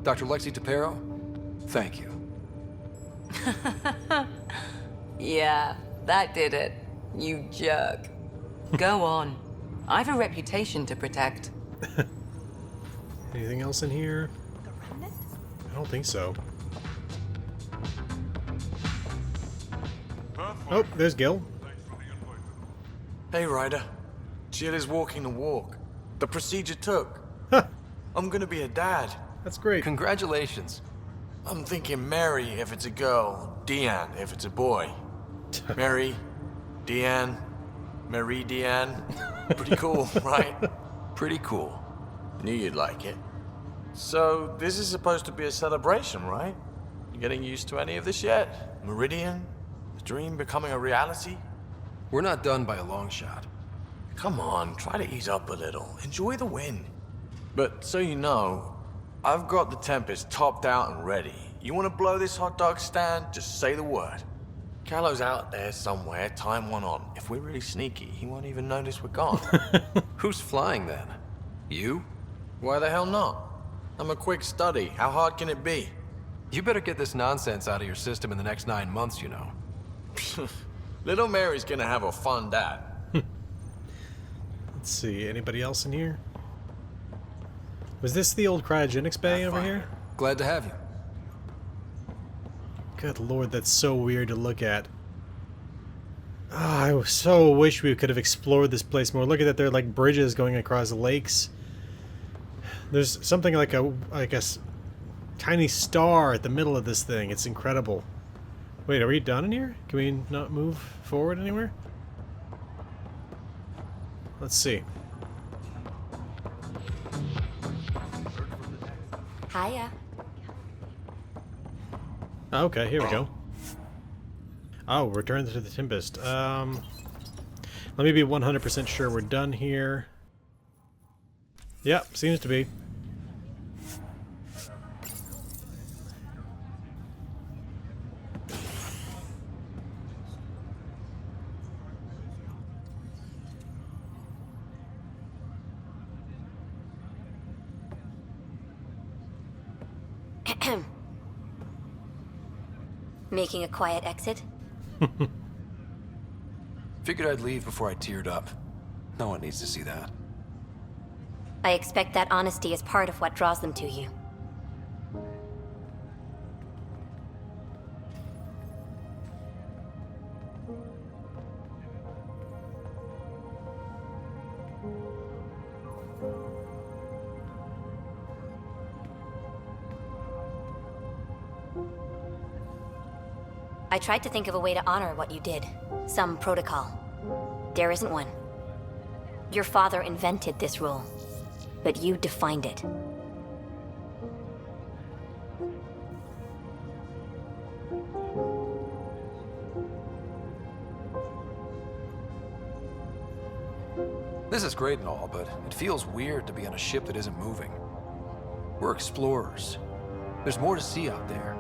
Dr. Lexi Tapero, thank you. Yeah, that did it. You jerk. Go on. I've a reputation to protect. Anything else in here? I don't think so. Oh, there's Gil. Hey, Ryder. Jill is walking the walk. The procedure took. Huh. I'm gonna be a dad. That's great. Congratulations. I'm thinking Mary if it's a girl, Deanne if it's a boy. Mary, Deanne, Meridian. Pretty cool, right? Pretty cool. Knew you'd like it. So, this is supposed to be a celebration, right? You getting used to any of this yet? Meridian? The dream becoming a reality? We're not done by a long shot. Come on, try to ease up a little. Enjoy the win. But so you know, I've got the Tempest topped out and ready. You want to blow this hot dog stand? Just say the word. Callow's out there somewhere, time one on. If we're really sneaky, he won't even notice we're gone. Who's flying then? You? Why the hell not? I'm a quick study. How hard can it be? You better get this nonsense out of your system in the next 9 months, you know. Little Mary's gonna have a fun dad. Let's see, anybody else in here? Was this the old cryogenics bay over here? Glad to have you. Good lord, that's so weird to look at. Oh, I so wish we could have explored this place more. Look at that, there are like bridges going across lakes. There's something like a tiny star at the middle of this thing. It's incredible. Wait, are we done in here? Can we not move forward anywhere? Let's see. Hiya. Okay, here we go. Oh, return to the Tempest. Let me be 100% sure we're done here. Yep, seems to be. Making a quiet exit? Figured I'd leave before I teared up. No one needs to see that. I expect that honesty is part of what draws them to you. I tried to think of a way to honor what you did. Some protocol. There isn't one. Your father invented this rule, but you defined it. This is great and all, but it feels weird to be on a ship that isn't moving. We're explorers. There's more to see out there.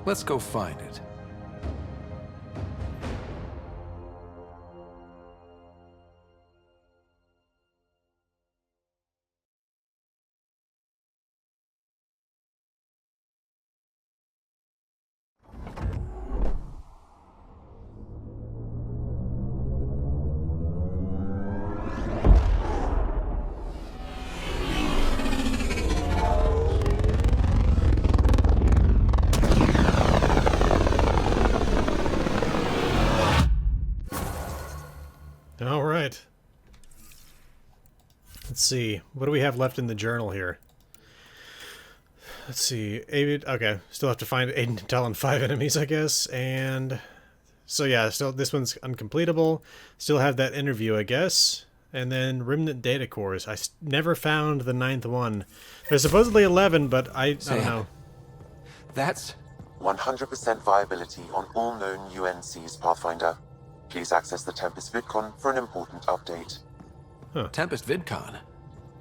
Let's go find it. All right. Let's see. What do we have left in the journal here? Let's see. Okay. Still have to find Aiden, Intel, and 5 enemies, I guess. And so yeah, still this one's uncompletable. Still have that interview, I guess. And then remnant data cores. I never found the 9th one. There's supposedly 11, but I don't know. That's 100% viability on all known UNCs, Pathfinder. Please access the Tempest VidCon for an important update. Huh. Tempest VidCon.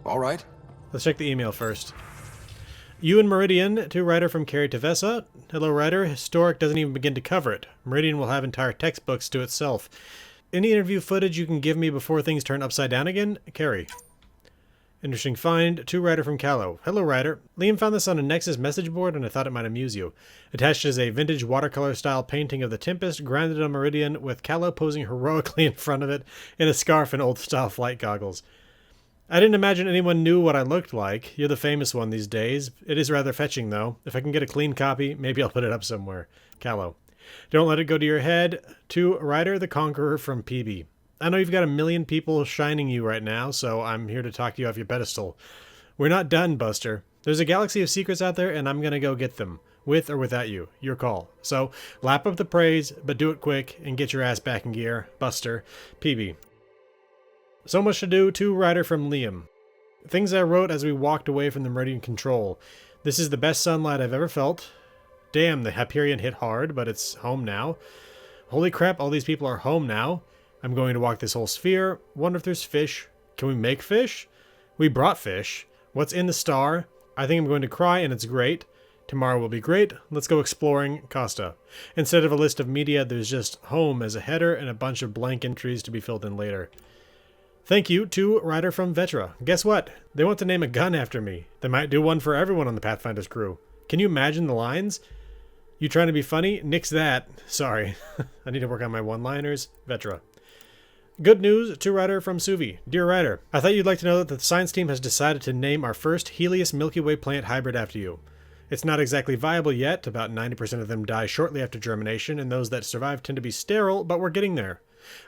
All right. Let's check the email first. You and Meridian, to writer from Carrie Tavessa. Hello, writer. Historic doesn't even begin to cover it. Meridian will have entire textbooks to itself. Any interview footage you can give me before things turn upside down again? Carrie. Interesting find. To writer from Callow. Hello, writer. Liam found this on a Nexus message board and I thought it might amuse you. Attached is a vintage watercolor-style painting of the Tempest, grounded on Meridian, with Callow posing heroically in front of it in a scarf and old-style flight goggles. I didn't imagine anyone knew what I looked like. You're the famous one these days. It is rather fetching, though. If I can get a clean copy, maybe I'll put it up somewhere. Callow. Don't let it go to your head. To Ryder the Conqueror from PB. I know you've got a million people shining you right now, so I'm here to talk you off your pedestal. We're not done, Buster. There's a galaxy of secrets out there, and I'm gonna go get them. With or without you. Your call. So, lap up the praise, but do it quick, and get your ass back in gear. Buster. PB. So much to do. To Ryder from Liam. Things I wrote as we walked away from the Meridian Control. This is the best sunlight I've ever felt. Damn, the Hyperion hit hard, but it's home now. Holy crap, all these people are home now. I'm going to walk this whole sphere. Wonder if there's fish. Can we make fish? We brought fish. What's in the star? I think I'm going to cry, and it's great. Tomorrow will be great. Let's go exploring. Costa. Instead of a list of media, there's just home as a header and a bunch of blank entries to be filled in later. Thank you. To Ryder from Vetra. Guess what? They want to name a gun after me. They might do one for everyone on the Pathfinder's crew. Can you imagine the lines? You trying to be funny? Nix that. Sorry. I need to work on my one-liners. Vetra. Good news to Ryder from Suvi. Dear Ryder, I thought you'd like to know that the science team has decided to name our first Heleus Milky Way plant hybrid after you. It's not exactly viable yet. About 90% of them die shortly after germination, and those that survive tend to be sterile, but we're getting there.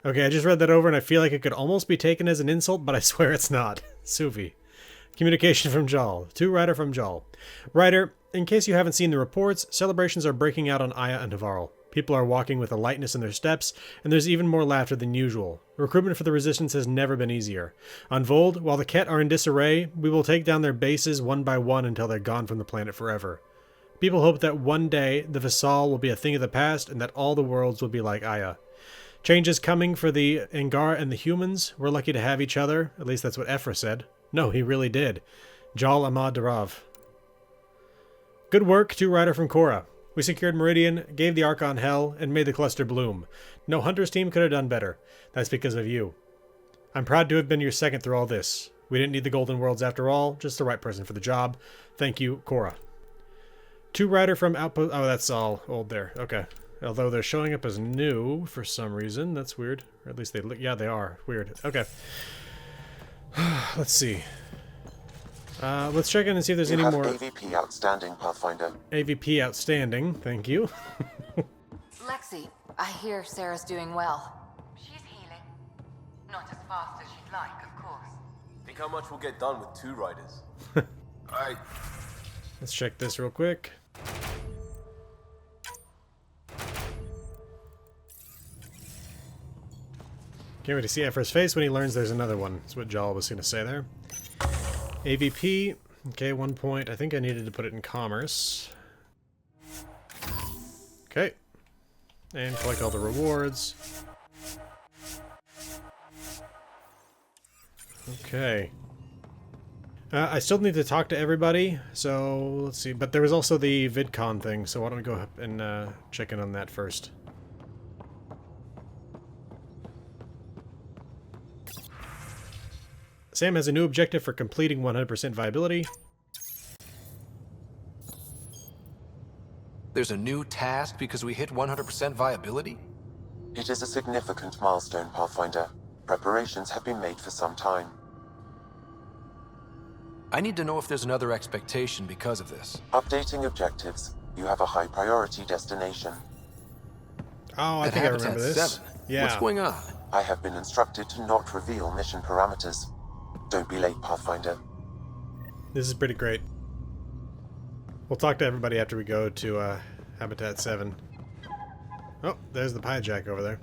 Okay, I just read that over and I feel like it could almost be taken as an insult, but I swear it's not. Suvi. Communication from Jal. To Ryder from Jal. Ryder, in case you haven't seen the reports, celebrations are breaking out on Aya and Navarro. People are walking with a lightness in their steps, and there's even more laughter than usual. Recruitment for the Resistance has never been easier. On Vold, while the Ket are in disarray, we will take down their bases one by one until they're gone from the planet forever. People hope that one day the Vassal will be a thing of the past and that all the worlds will be like Aya. Change is coming for the Angara and the humans. We're lucky to have each other. At least that's what Ephra said. No, he really did. Jal Ahmad Darav. Good work to Ryder from Korra. We secured Meridian, gave the Archon hell, and made the cluster bloom. No Hunter's team could have done better. That's because of you. I'm proud to have been your second through all this. We didn't need the Golden Worlds after all, just the right person for the job. Thank you, Korra. To Ryder from Outpost... Oh, that's all old there. Okay. Although they're showing up as new for some reason. That's weird. Or at least they look... Yeah, they are. Weird. Okay. Let's see. Let's check in and see if there's any more... AVP outstanding, Pathfinder. AVP outstanding. Thank you. Lexi, I hear Sarah's doing well. She's healing. Not as fast as she'd like, of course. Think how much we'll get done with 2 riders. Alright. Let's check this real quick. Can't wait to see Ephra's face when he learns there's another one. That's what Jal was going to say there. AVP. Okay, 1 point. I think I needed to put it in commerce. Okay. And collect all the rewards. Okay. I still need to talk to everybody, so let's see. But there was also the VidCon thing, so why don't we go up and check in on that first. Sam has a new objective for completing 100% viability. There's a new task because we hit 100% viability? It is a significant milestone, Pathfinder. Preparations have been made for some time. I need to know if there's another expectation because of this. Updating objectives. You have a high priority destination. Oh, I think I remember this. 7. Yeah. What's going on? I have been instructed to not reveal mission parameters. Don't be late, Pathfinder. This is pretty great. We'll talk to everybody after we go to Habitat 7. Oh, there's the pie jack over there.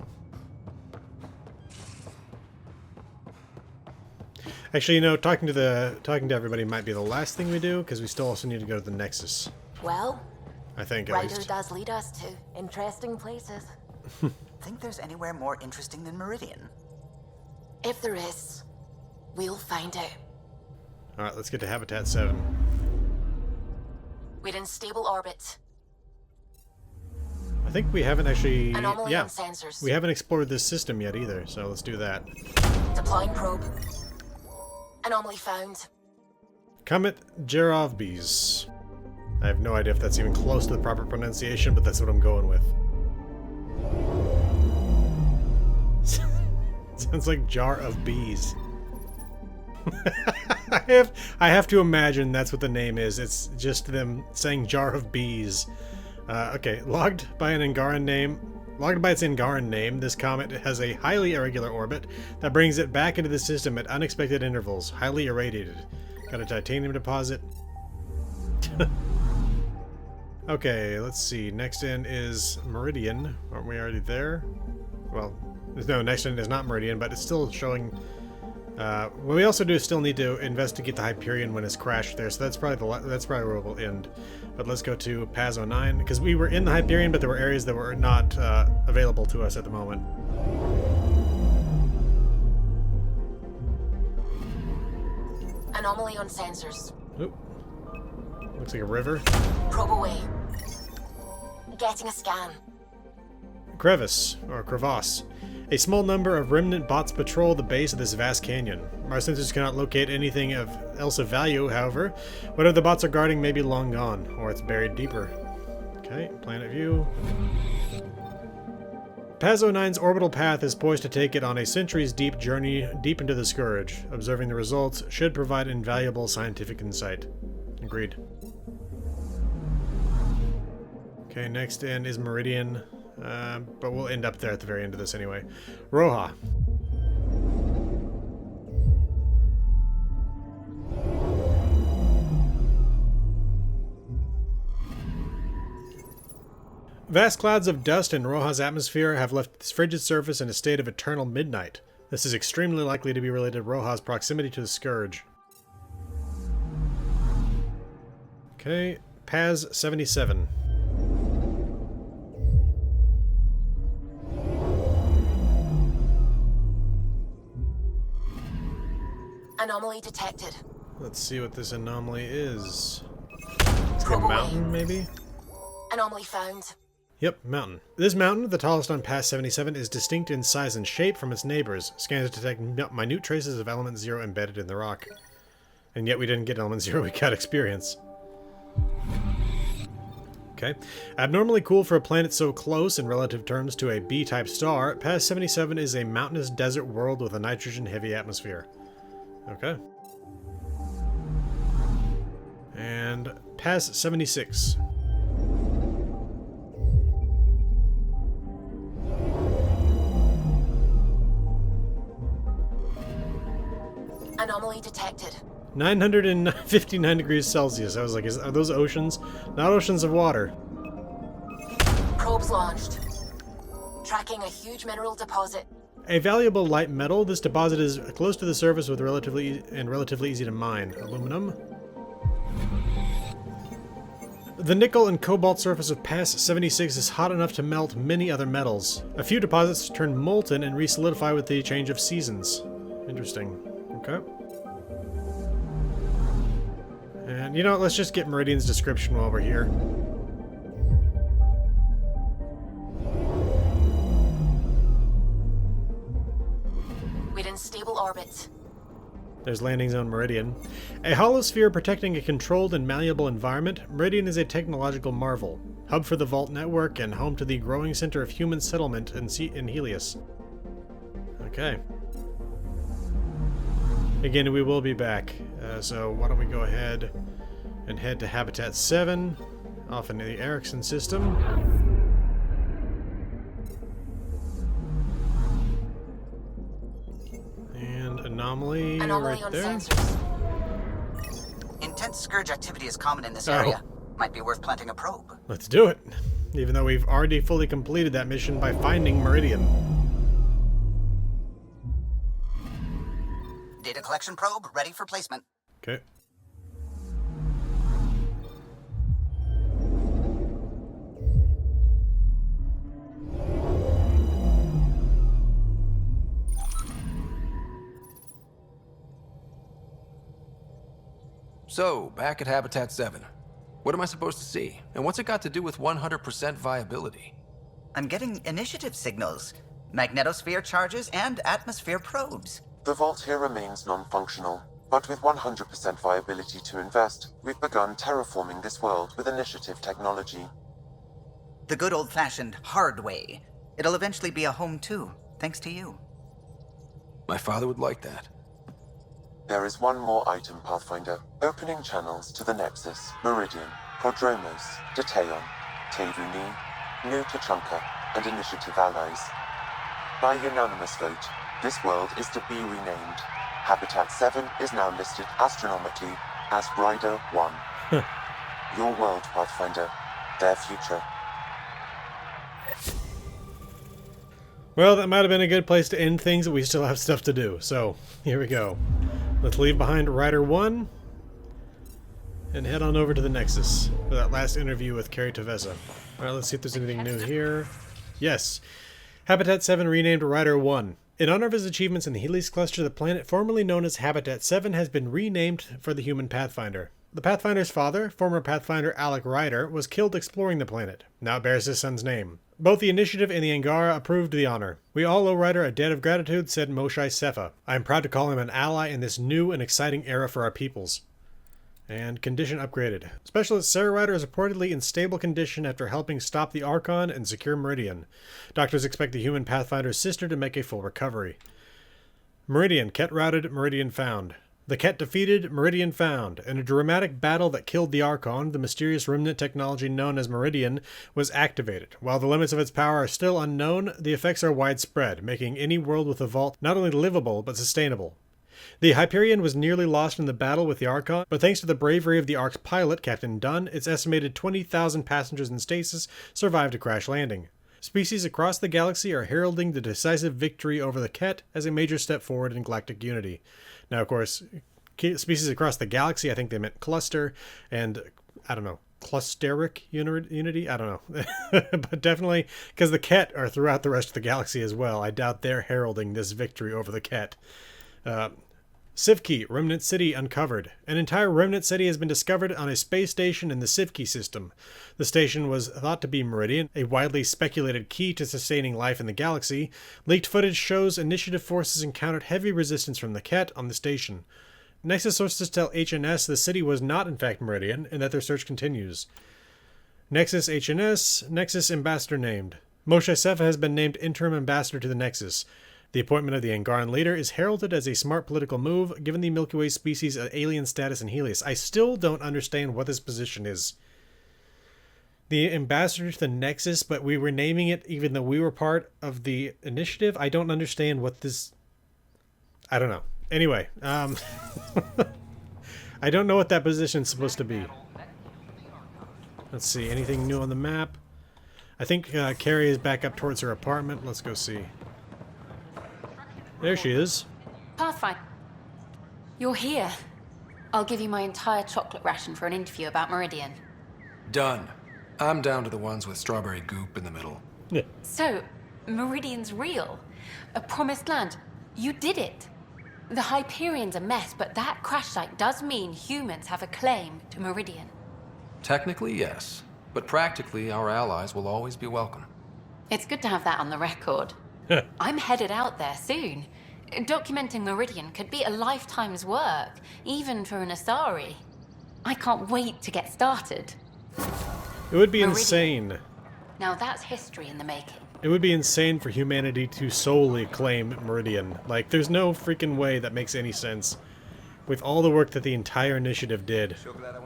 Actually, you know, talking to everybody might be the last thing we do, because we still also need to go to the Nexus. Well, I think, at Ryder least. does lead us to interesting places. Think there's anywhere more interesting than Meridian? If there is, we'll find out. Alright, let's get to Habitat 7. We're in stable orbit. I think we haven't actually... Anomaly yeah, on sensors. we haven't explored this system yet either, so let's do that. Deploying probe. Anomaly found. Comet Jerovbes. I have no idea if that's even close to the proper pronunciation, but that's what I'm going with. Sounds like jar of bees. I have to imagine that's what the name is. It's just them saying jar of bees. Okay, logged by its Angaran name, this comet has a highly irregular orbit that brings it back into the system at unexpected intervals, highly irradiated. Got a titanium deposit. Okay, let's see. Next in is Meridian. Aren't we already there? Well, no, next in is not Meridian, but it's still showing... what we also do still need to investigate the Hyperion when it's crashed there, so that's probably where we'll end. But let's go to Pazzo 9, because we were in the Hyperion, but there were areas that were not available to us at the moment. Anomaly on sensors. Oop. Looks like a river. Probe away. Getting a scan. Crevice, or crevasse. A small number of remnant bots patrol the base of this vast canyon. Our sensors cannot locate anything else of value, however. Whatever the bots are guarding may be long gone, or it's buried deeper. Okay, planet view. Paz 09's orbital path is poised to take it on a centuries-deep journey deep into the Scourge. Observing the results should provide invaluable scientific insight. Agreed. Okay, next in is Meridian, but we'll end up there at the very end of this anyway. Roja. Vast clouds of dust in Roja's atmosphere have left its frigid surface in a state of eternal midnight. This is extremely likely to be related to Roja's proximity to the Scourge. Okay, Paz 77. Anomaly detected. Let's see what this anomaly is. It's a mountain, maybe? Anomaly found. Yep, mountain. This mountain, the tallest on Paz 77, is distinct in size and shape from its neighbors. Scans detect minute traces of element 0 embedded in the rock. And yet we didn't get element 0, we got experience. Okay. Abnormally cool for a planet so close in relative terms to a B-type star, Paz 77 is a mountainous desert world with a nitrogen-heavy atmosphere. Okay. And Paz 76. Anomaly detected. 959 degrees Celsius. I was like, are those oceans? Not oceans of water. Probes launched. Tracking a huge mineral deposit. A valuable light metal, this deposit is close to the surface with relatively easy to mine. Aluminum. The nickel and cobalt surface of Paz 76 is hot enough to melt many other metals. A few deposits turn molten and re-solidify with the change of seasons. Interesting. Okay. And you know what, let's just get Meridian's description while we're here. We're in stable orbit. There's landing zone Meridian. A hollow sphere protecting a controlled and malleable environment, Meridian is a technological marvel. Hub for the Vault network and home to the growing center of human settlement in Heleus. Okay. Again, we will be back. So why don't we go ahead and head to Habitat 7, off into the Erickson system. And anomaly right on there. sensors. Intense scourge activity is common in this area. Might be worth planting a probe. Let's do it. Even though we've already fully completed that mission by finding Meridian. Data collection probe ready for placement. Okay. So, back at Habitat 7. What am I supposed to see? And what's it got to do with 100% viability? I'm getting initiative signals, magnetosphere charges, and atmosphere probes. The vault here remains non-functional, but with 100% viability to invest, we've begun terraforming this world with initiative technology. The good old-fashioned hard way. It'll eventually be a home too, thanks to you. My father would like that. There is one more item, Pathfinder. Opening channels to the Nexus, Meridian, Prodromos, Detaeon, Tevuni, New Tachanka, and Initiative allies. By unanimous vote, this world is to be renamed. Habitat 7 is now listed astronomically as Rider 1. Your world, Pathfinder. Their future. Well, that might have been a good place to end things, but we still have stuff to do. So, here we go. Let's leave behind Rider 1 and head on over to the Nexus for that last interview with Carrie Tavessa. Alright, let's see if there's anything new here. Yes. Habitat 7 renamed Rider 1. In honor of his achievements in the Heleus Cluster, the planet formerly known as Habitat 7 has been renamed for the human Pathfinder. The Pathfinder's father, former Pathfinder Alec Ryder, was killed exploring the planet. Now it bears his son's name. Both the Initiative and the Angara approved the honor. We all owe Ryder a debt of gratitude, said Moshai Sefa. I am proud to call him an ally in this new and exciting era for our peoples. And condition upgraded. Specialist Sarah Ryder is reportedly in stable condition after helping stop the Archon and secure Meridian. Doctors expect the human Pathfinder's sister to make a full recovery. Meridian. Ket routed, Meridian found. The Ket defeated, Meridian found. In a dramatic battle that killed the Archon, the mysterious remnant technology known as Meridian was activated. While the limits of its power are still unknown, the effects are widespread, making any world with a vault not only livable, but sustainable. The Hyperion was nearly lost in the battle with the Archon, but thanks to the bravery of the Ark's pilot, Captain Dunn, its estimated 20,000 passengers in stasis survived a crash landing. Species across the galaxy are heralding the decisive victory over the Ket as a major step forward in galactic unity. Now, of course, species across the galaxy, I think they meant cluster, and, I don't know, clusteric unity? I don't know. But definitely, because the Ket are throughout the rest of the galaxy as well. I doubt they're heralding this victory over the Ket. Sivki, Remnant City uncovered. An entire Remnant City has been discovered on a space station in the Sivki system. The station was thought to be Meridian, a widely speculated key to sustaining life in the galaxy. Leaked footage shows Initiative forces encountered heavy resistance from the Ket on the station. Nexus sources tell HNS the city was not in fact Meridian, and that their search continues. Nexus HNS, Nexus Ambassador named. Moshe Sefa has been named Interim Ambassador to the Nexus. The appointment of the Angaran leader is heralded as a smart political move, given the Milky Way species' alien status in Heleus. I still don't understand what this position is. The ambassador to the Nexus, but we were naming it even though we were part of the initiative? I don't understand what this... I don't know. Anyway, I don't know what that position's supposed to be. Let's see, anything new on the map? I think Carrie is back up towards her apartment. Let's go see. There she is. Pathfinder. You're here. I'll give you my entire chocolate ration for an interview about Meridian. Done. I'm down to the ones with strawberry goop in the middle. Yeah. So, Meridian's real. A promised land. You did it. The Hyperion's a mess, but that crash site does mean humans have a claim to Meridian. Technically, yes. But practically, our allies will always be welcome. It's good to have that on the record. I'm headed out there soon. Documenting Meridian could be a lifetime's work, even for an Asari. I can't wait to get started. It would be Meridian. insane. Now that's history in the making. It would be insane for humanity to solely claim Meridian. Like, there's no freaking way that makes any sense. With all the work that the entire initiative did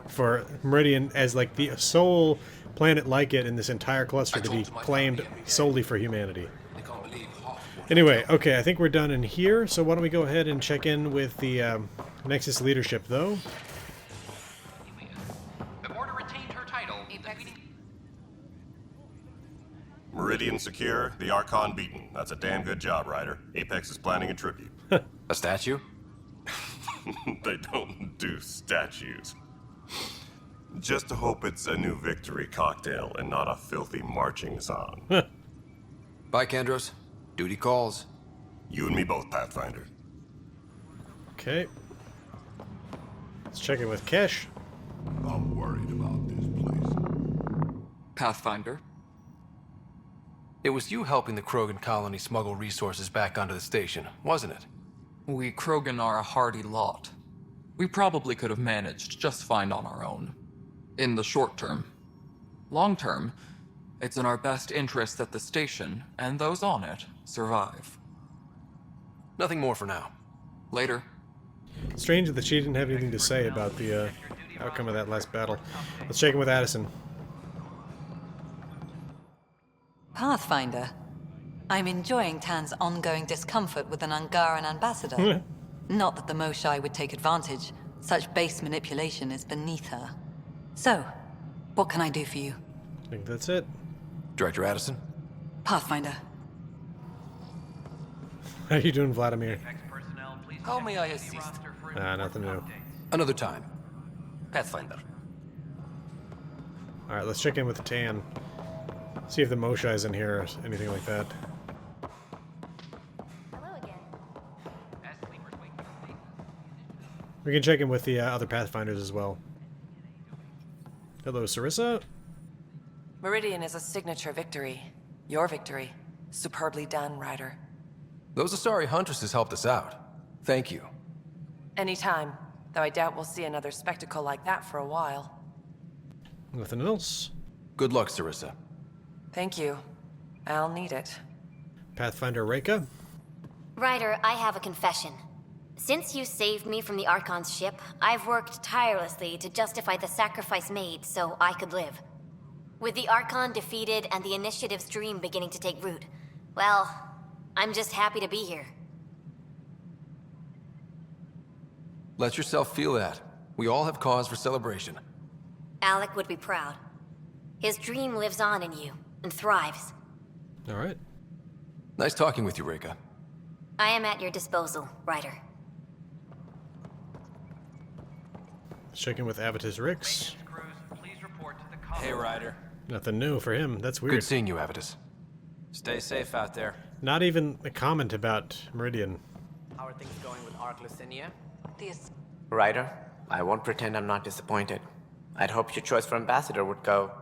for Meridian as, like, the sole planet like it in this entire cluster to be claimed solely for humanity. Anyway, okay, I think we're done in here, so why don't we go ahead and check in with the Nexus leadership, though. The Order retained her title. Meridian secure, the Archon beaten. That's a damn good job, Ryder. Apex is planning a tribute. A statue? They don't do statues. Just to hope it's a new victory cocktail and not a filthy marching song. Bye, Kandros. Duty calls. You and me both, Pathfinder. Okay. Let's check in with Kesh. I'm worried about this place. Pathfinder. It was you helping the Krogan colony smuggle resources back onto the station, wasn't it? We Krogan are a hardy lot. We probably could have managed just fine on our own. In the short term. Long term, it's in our best interest that the station, and those on it, survive. Nothing more for now. Later. Strange that she didn't have anything to say about the outcome of that last battle. Let's check in with Addison. Pathfinder. I'm enjoying Tan's ongoing discomfort with an Angaran ambassador. Not that the Moshai would take advantage. Such base manipulation is beneath her. So, what can I do for you? I think that's it. Director Addison? Pathfinder. How you doing, Vladimir? How may I assist? Nothing new. Another time. Pathfinder. Alright, let's check in with Tan. See if the Moshai's in here or anything like that. We can check in with the other Pathfinders as well. Hello, Sarissa? Meridian is a signature victory. Your victory. Superbly done, Ryder. Those Asari huntresses helped us out. Thank you. Anytime. Though I doubt we'll see another spectacle like that for a while. Nothing else? Good luck, Sarissa. Thank you. I'll need it. Pathfinder Reika? Ryder, I have a confession. Since you saved me from the Archon's ship, I've worked tirelessly to justify the sacrifice made so I could live. With the Archon defeated and the Initiative's dream beginning to take root, well, I'm just happy to be here. Let yourself feel that. We all have cause for celebration. Alec would be proud. His dream lives on in you, and thrives. Alright. Nice talking with you, Reika. I am at your disposal, Ryder. Checking with Avitus Rix. Hey, Ryder. Nothing new for him. That's weird. Good seeing you, Avitus. Stay safe out there. Not even a comment about Meridian. How are things going with Ark Lucinia? This. Ryder, I won't pretend I'm not disappointed. I'd hoped your choice for ambassador would go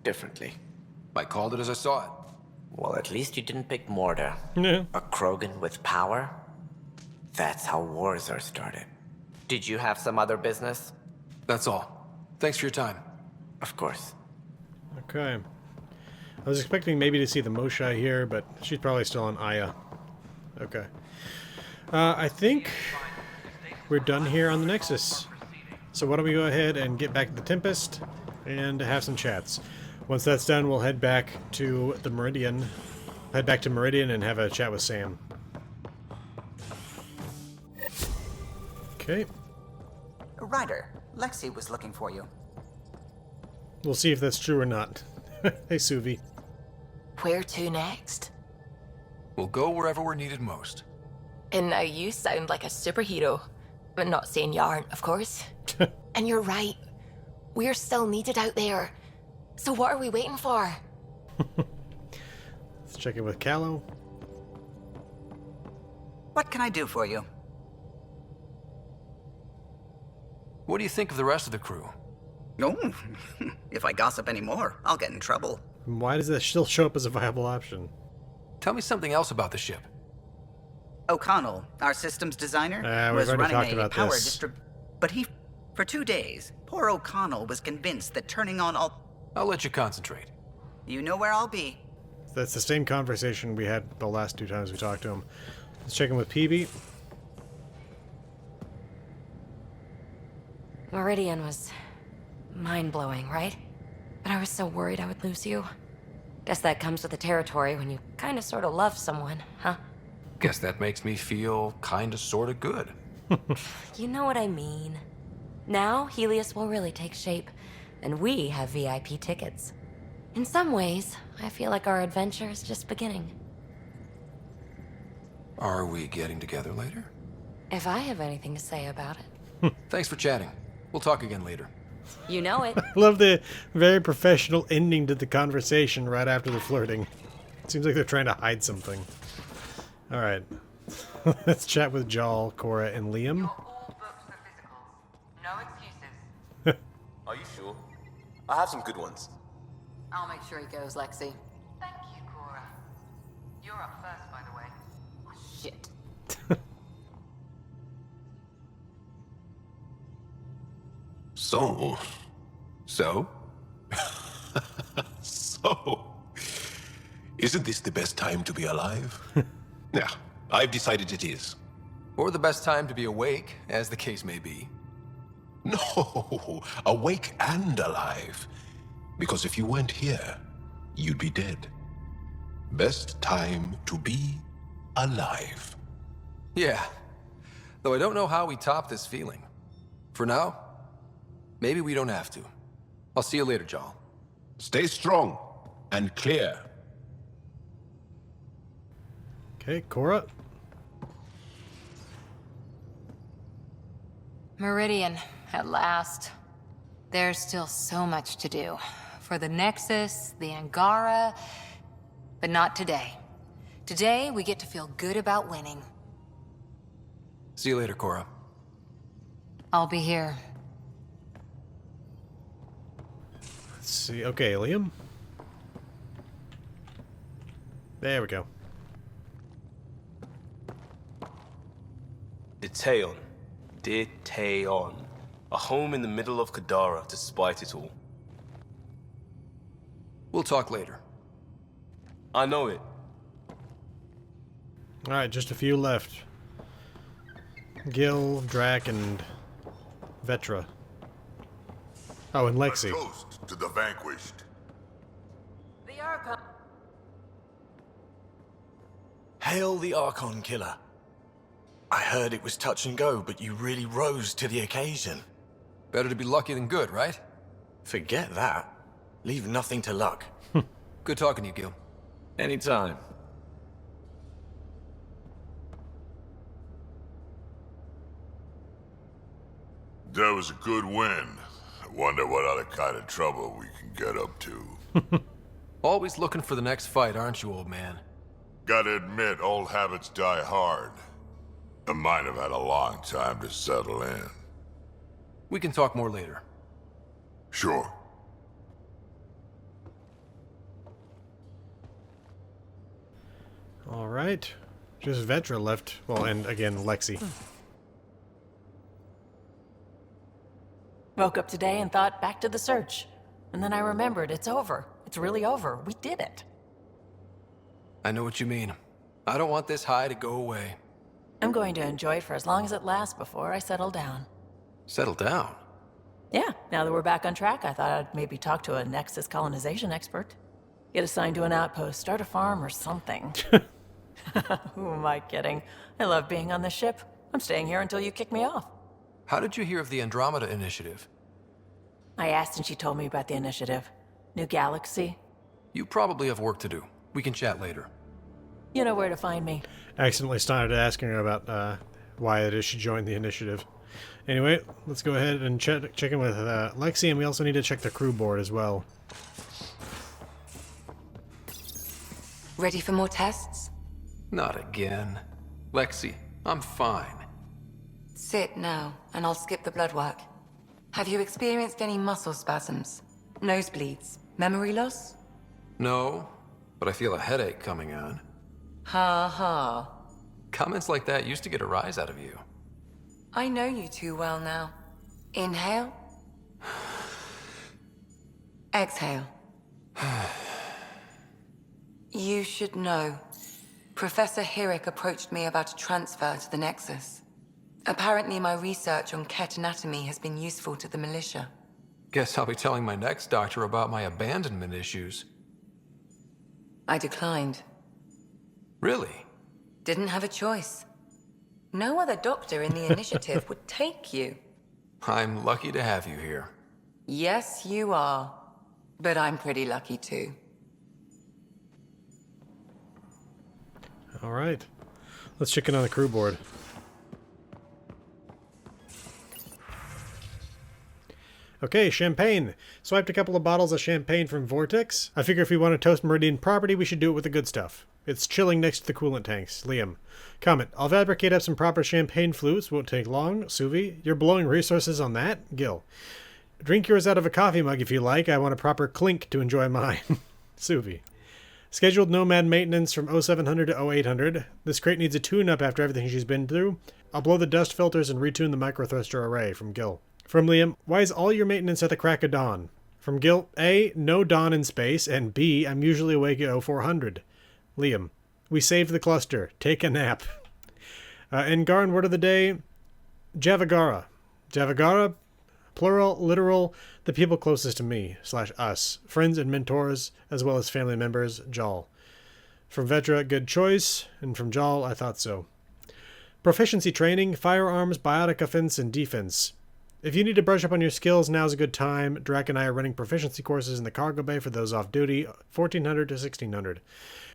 differently. I called it as I saw it. Well, at least you didn't pick Mortar. No. A Krogan with power? That's how wars are started. Did you have some other business? That's all. Thanks for your time. Of course. Okay. I was expecting maybe to see the Moshae here, but she's probably still on Aya. Okay. I think we're done here on the Nexus. So why don't we go ahead and get back to the Tempest and have some chats. Once that's done, we'll head back to the Meridian. Head back to Meridian and have a chat with Sam. Okay. Ryder, Lexi was looking for you. We'll see if that's true or not. Hey, Suvi. Where to next? We'll go wherever we're needed most. And now you sound like a superhero. But not saying you aren't, of course. And you're right. We're still needed out there. So what are we waiting for? Let's check in with Callow. What can I do for you? What do you think of the rest of the crew? Oh, if I gossip anymore, I'll get in trouble. Why does that still show up as a viable option? Tell me something else about the ship. O'Connell, our systems designer, we've was already talked running a about power this. But for 2 days, poor O'Connell was convinced that turning on all... I'll let you concentrate. You know where I'll be. That's the same conversation we had the last 2 times we talked to him. Let's check in with PB. Meridian was mind-blowing, right? But I was so worried I would lose you. Guess that comes with the territory when you kinda sorta love someone, huh? Guess that makes me feel kinda sorta good. You know what I mean. Now, Heleus will really take shape, and we have VIP tickets. In some ways, I feel like our adventure is just beginning. Are we getting together later? If I have anything to say about it. Thanks for chatting. We'll talk again later. You know it. I love the very professional ending to the conversation right after the flirting. It seems like they're trying to hide something. Alright. Let's chat with Jal, Cora, and Liam. No excuses. Are you sure? I have some good ones. I'll make sure he goes, Lexi. Thank you, Cora. You're up first, by the way. Oh, shit. So? Isn't this the best time to be alive? Yeah, I've decided it is. Or the best time to be awake, as the case may be. No, awake and alive. Because if you weren't here, you'd be dead. Best time to be alive. Yeah. Though I don't know how we top this feeling. For now, maybe we don't have to. I'll see you later, Jal. Stay strong and clear. Okay, Cora. Meridian, at last. There's still so much to do. For the Nexus, the Angara, but not today. Today, we get to feel good about winning. See you later, Cora. I'll be here. Let's see. Okay, Liam. There we go. Detail. Ditaeon. A home in the middle of Kadara, despite it all. We'll talk later. I know it. Alright, just a few left. Gil, Drac, and Vetra. Oh, and Lexi. A toast to the vanquished. The Archon. Hail the Archon killer. I heard it was touch and go, but you really rose to the occasion. Better to be lucky than good, right? Forget that. Leave nothing to luck. Good talking to you, Gil. Anytime. That was a good win. I wonder what other kind of trouble we can get up to. Always looking for the next fight, aren't you, old man? Gotta admit, old habits die hard. And mine have had a long time to settle in. We can talk more later. Sure. Alright. Just Vetra left. Well, and again, Lexi. Woke up today and thought, back to the search. And then I remembered, it's over. It's really over. We did it. I know what you mean. I don't want this high to go away. I'm going to enjoy it for as long as it lasts before I settle down. Settle down? Yeah, now that we're back on track, I thought I'd maybe talk to a Nexus colonization expert. Get assigned to an outpost, start a farm or something. Who am I kidding? I love being on the ship. I'm staying here until you kick me off. How did you hear of the Andromeda initiative? I asked and she told me about the initiative. New galaxy. You probably have work to do. We can chat later. You know where to find me. Accidentally started asking her about why it is she joined the initiative. Anyway, let's go ahead and check in with Lexi, and we also need to check the crew board as well. Ready for more tests? Not again. Lexi, I'm fine. Sit now, and I'll skip the blood work. Have you experienced any muscle spasms? Nosebleeds? Memory loss? No, but I feel a headache coming on. Ha ha. Comments like that used to get a rise out of you. I know you too well now. Inhale. Exhale. You should know. Professor Hirik approached me about a transfer to the Nexus. Apparently my research on Ket anatomy has been useful to the militia. Guess I'll be telling my next doctor about my abandonment issues. I declined. Really? Didn't have a choice. No other doctor in the initiative would take you. I'm lucky to have you here. Yes, you are. But I'm pretty lucky too. Alright. Let's check in on the crew board. Okay, champagne. Swiped a couple of bottles of champagne from Vortex. I figure if we want to toast Meridian property, we should do it with the good stuff. It's chilling next to the coolant tanks. Liam. Comment. I'll fabricate up some proper champagne flutes. Won't take long. Suvi. You're blowing resources on that? Gil. Drink yours out of a coffee mug if you like. I want a proper clink to enjoy mine. Suvi. Scheduled Nomad maintenance from 0700 to 0800. This crate needs a tune-up after everything she's been through. I'll blow the dust filters and retune the microthruster array. From Gil. From Liam. Why is all your maintenance at the crack of dawn? From Gil. A. No dawn in space. And B. I'm usually awake at 0400. Liam. We saved the cluster. Take a nap. And Garn, word of the day. Javagara. Javagara, plural, literal, the people closest to me, / us. Friends and mentors, as well as family members, Jal. From Vetra, good choice. And from Jal, I thought so. Proficiency training, firearms, biotic offense, and defense. If you need to brush up on your skills, now's a good time. Drac and I are running proficiency courses in the cargo bay for those off duty, 1400 to 1600.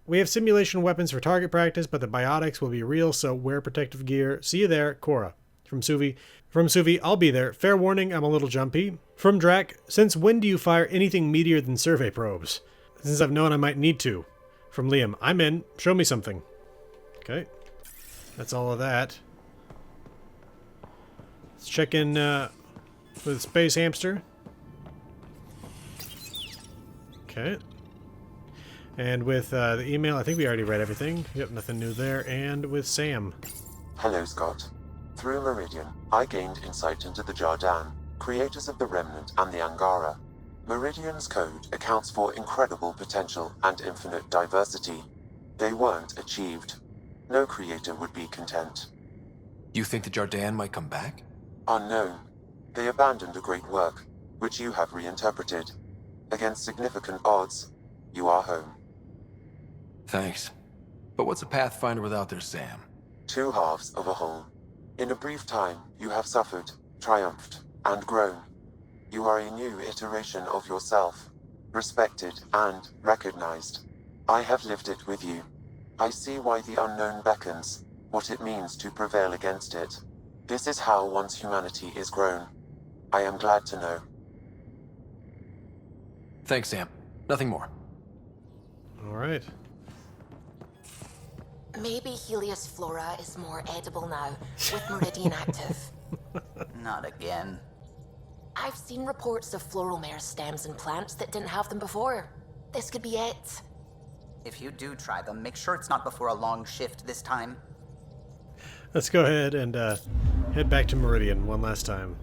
We have simulation weapons for target practice, but the biotics will be real, so wear protective gear. See you there, Cora. From Suvi. From Suvi, I'll be there. Fair warning, I'm a little jumpy. From Drac, since when do you fire anything meatier than survey probes? Since I've known I might need to. From Liam, I'm in. Show me something. Okay. That's all of that. Let's check in with Space Hamster. Okay. And with the email, I think we already read everything. Yep, nothing new there. And with Sam. Hello, Scott. Through Meridian, I gained insight into the Jardan, creators of the Remnant and the Angara. Meridian's code accounts for incredible potential and infinite diversity. They weren't achieved. No creator would be content. You think the Jardan might come back? Unknown. They abandoned a great work, which you have reinterpreted. Against significant odds, you are home. Thanks. But what's a Pathfinder without their Sam? Two halves of a whole. In a brief time, you have suffered, triumphed, and grown. You are a new iteration of yourself, respected and recognized. I have lived it with you. I see why the unknown beckons, what it means to prevail against it. This is how one's humanity is grown. I am glad to know. Thanks, Sam. Nothing more. All right. Maybe Heleus flora is more edible now, with Meridian active. Not again. I've seen reports of floral mare stems and plants that didn't have them before. This could be it. If you do try them, make sure it's not before a long shift this time. Let's go ahead and head back to Meridian one last time.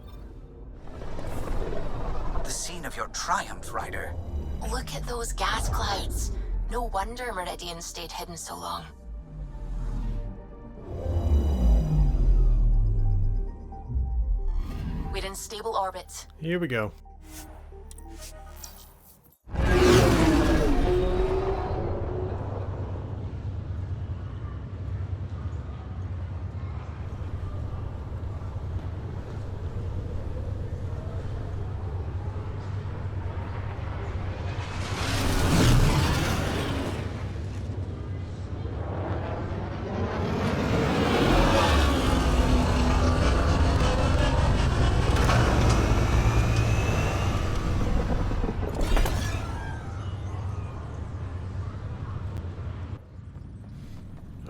The scene of your triumph, Ryder. Look at those gas clouds. No wonder Meridian stayed hidden so long. We're in stable orbit. Here we go.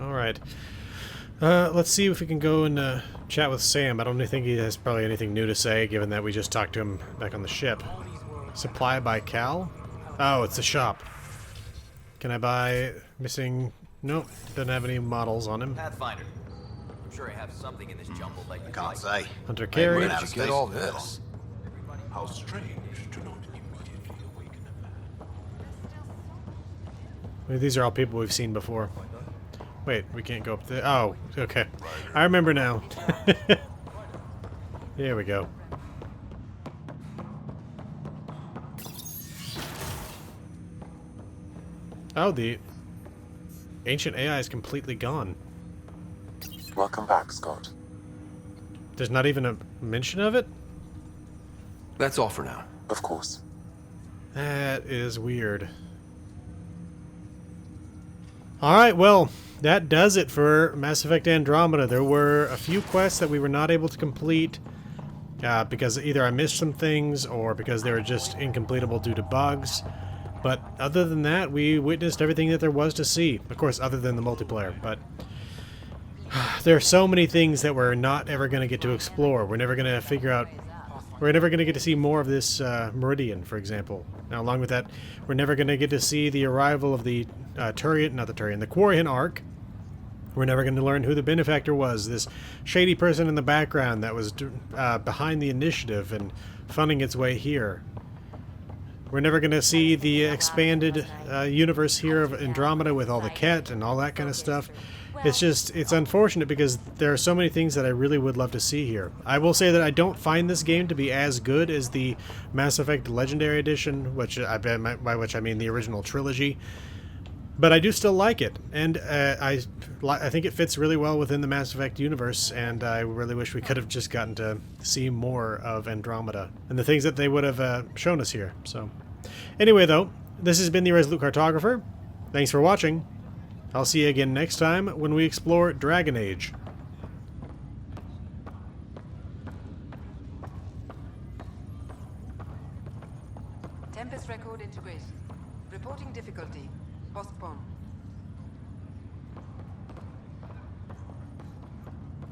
Alright. Let's see if we can go and chat with Sam. I don't think he has probably anything new to say, given that we just talked to him back on the ship. Supply by Cal? Oh, it's a shop. Can I buy missing... Nope, doesn't have any models on him. Pathfinder. I'm sure I have something in this jumble that you Can't say. Hunter Carry. Where did you get all this? How strange to not immediately awaken a man. These are all people we've seen before. Wait, we can't go up there. Oh, okay. I remember now. Here we go. Oh, the ancient AI is completely gone. Welcome back, Scott. There's not even a mention of it? That's all for now. Of course. That is weird. Alright, well, that does it for Mass Effect Andromeda. There were a few quests that we were not able to complete because either I missed some things or because they were just incompletable due to bugs. But other than that, we witnessed everything that there was to see. Of course, other than the multiplayer. But there are so many things that we're not ever going to get to explore. We're never going to figure out... We're never going to get to see more of this Meridian, for example. Now, along with that, we're never going to get to see the arrival of the the Quarian Ark. We're never going to learn who the benefactor was, this shady person in the background that was behind the initiative and funding its way here. We're never going to see the expanded universe here of Andromeda with all the Ket and all that kind of stuff. It's unfortunate because there are so many things that I really would love to see here. I will say that I don't find this game to be as good as the Mass Effect Legendary Edition, by which I mean the original trilogy. But I do still like it, and I think it fits really well within the Mass Effect universe, and I really wish we could have just gotten to see more of Andromeda and the things that they would have shown us here. So, anyway, though, this has been the Resolute Cartographer. Thanks for watching. I'll see you again next time when we explore Dragon Age. Tempest record integration. Reporting difficulty. Postpone.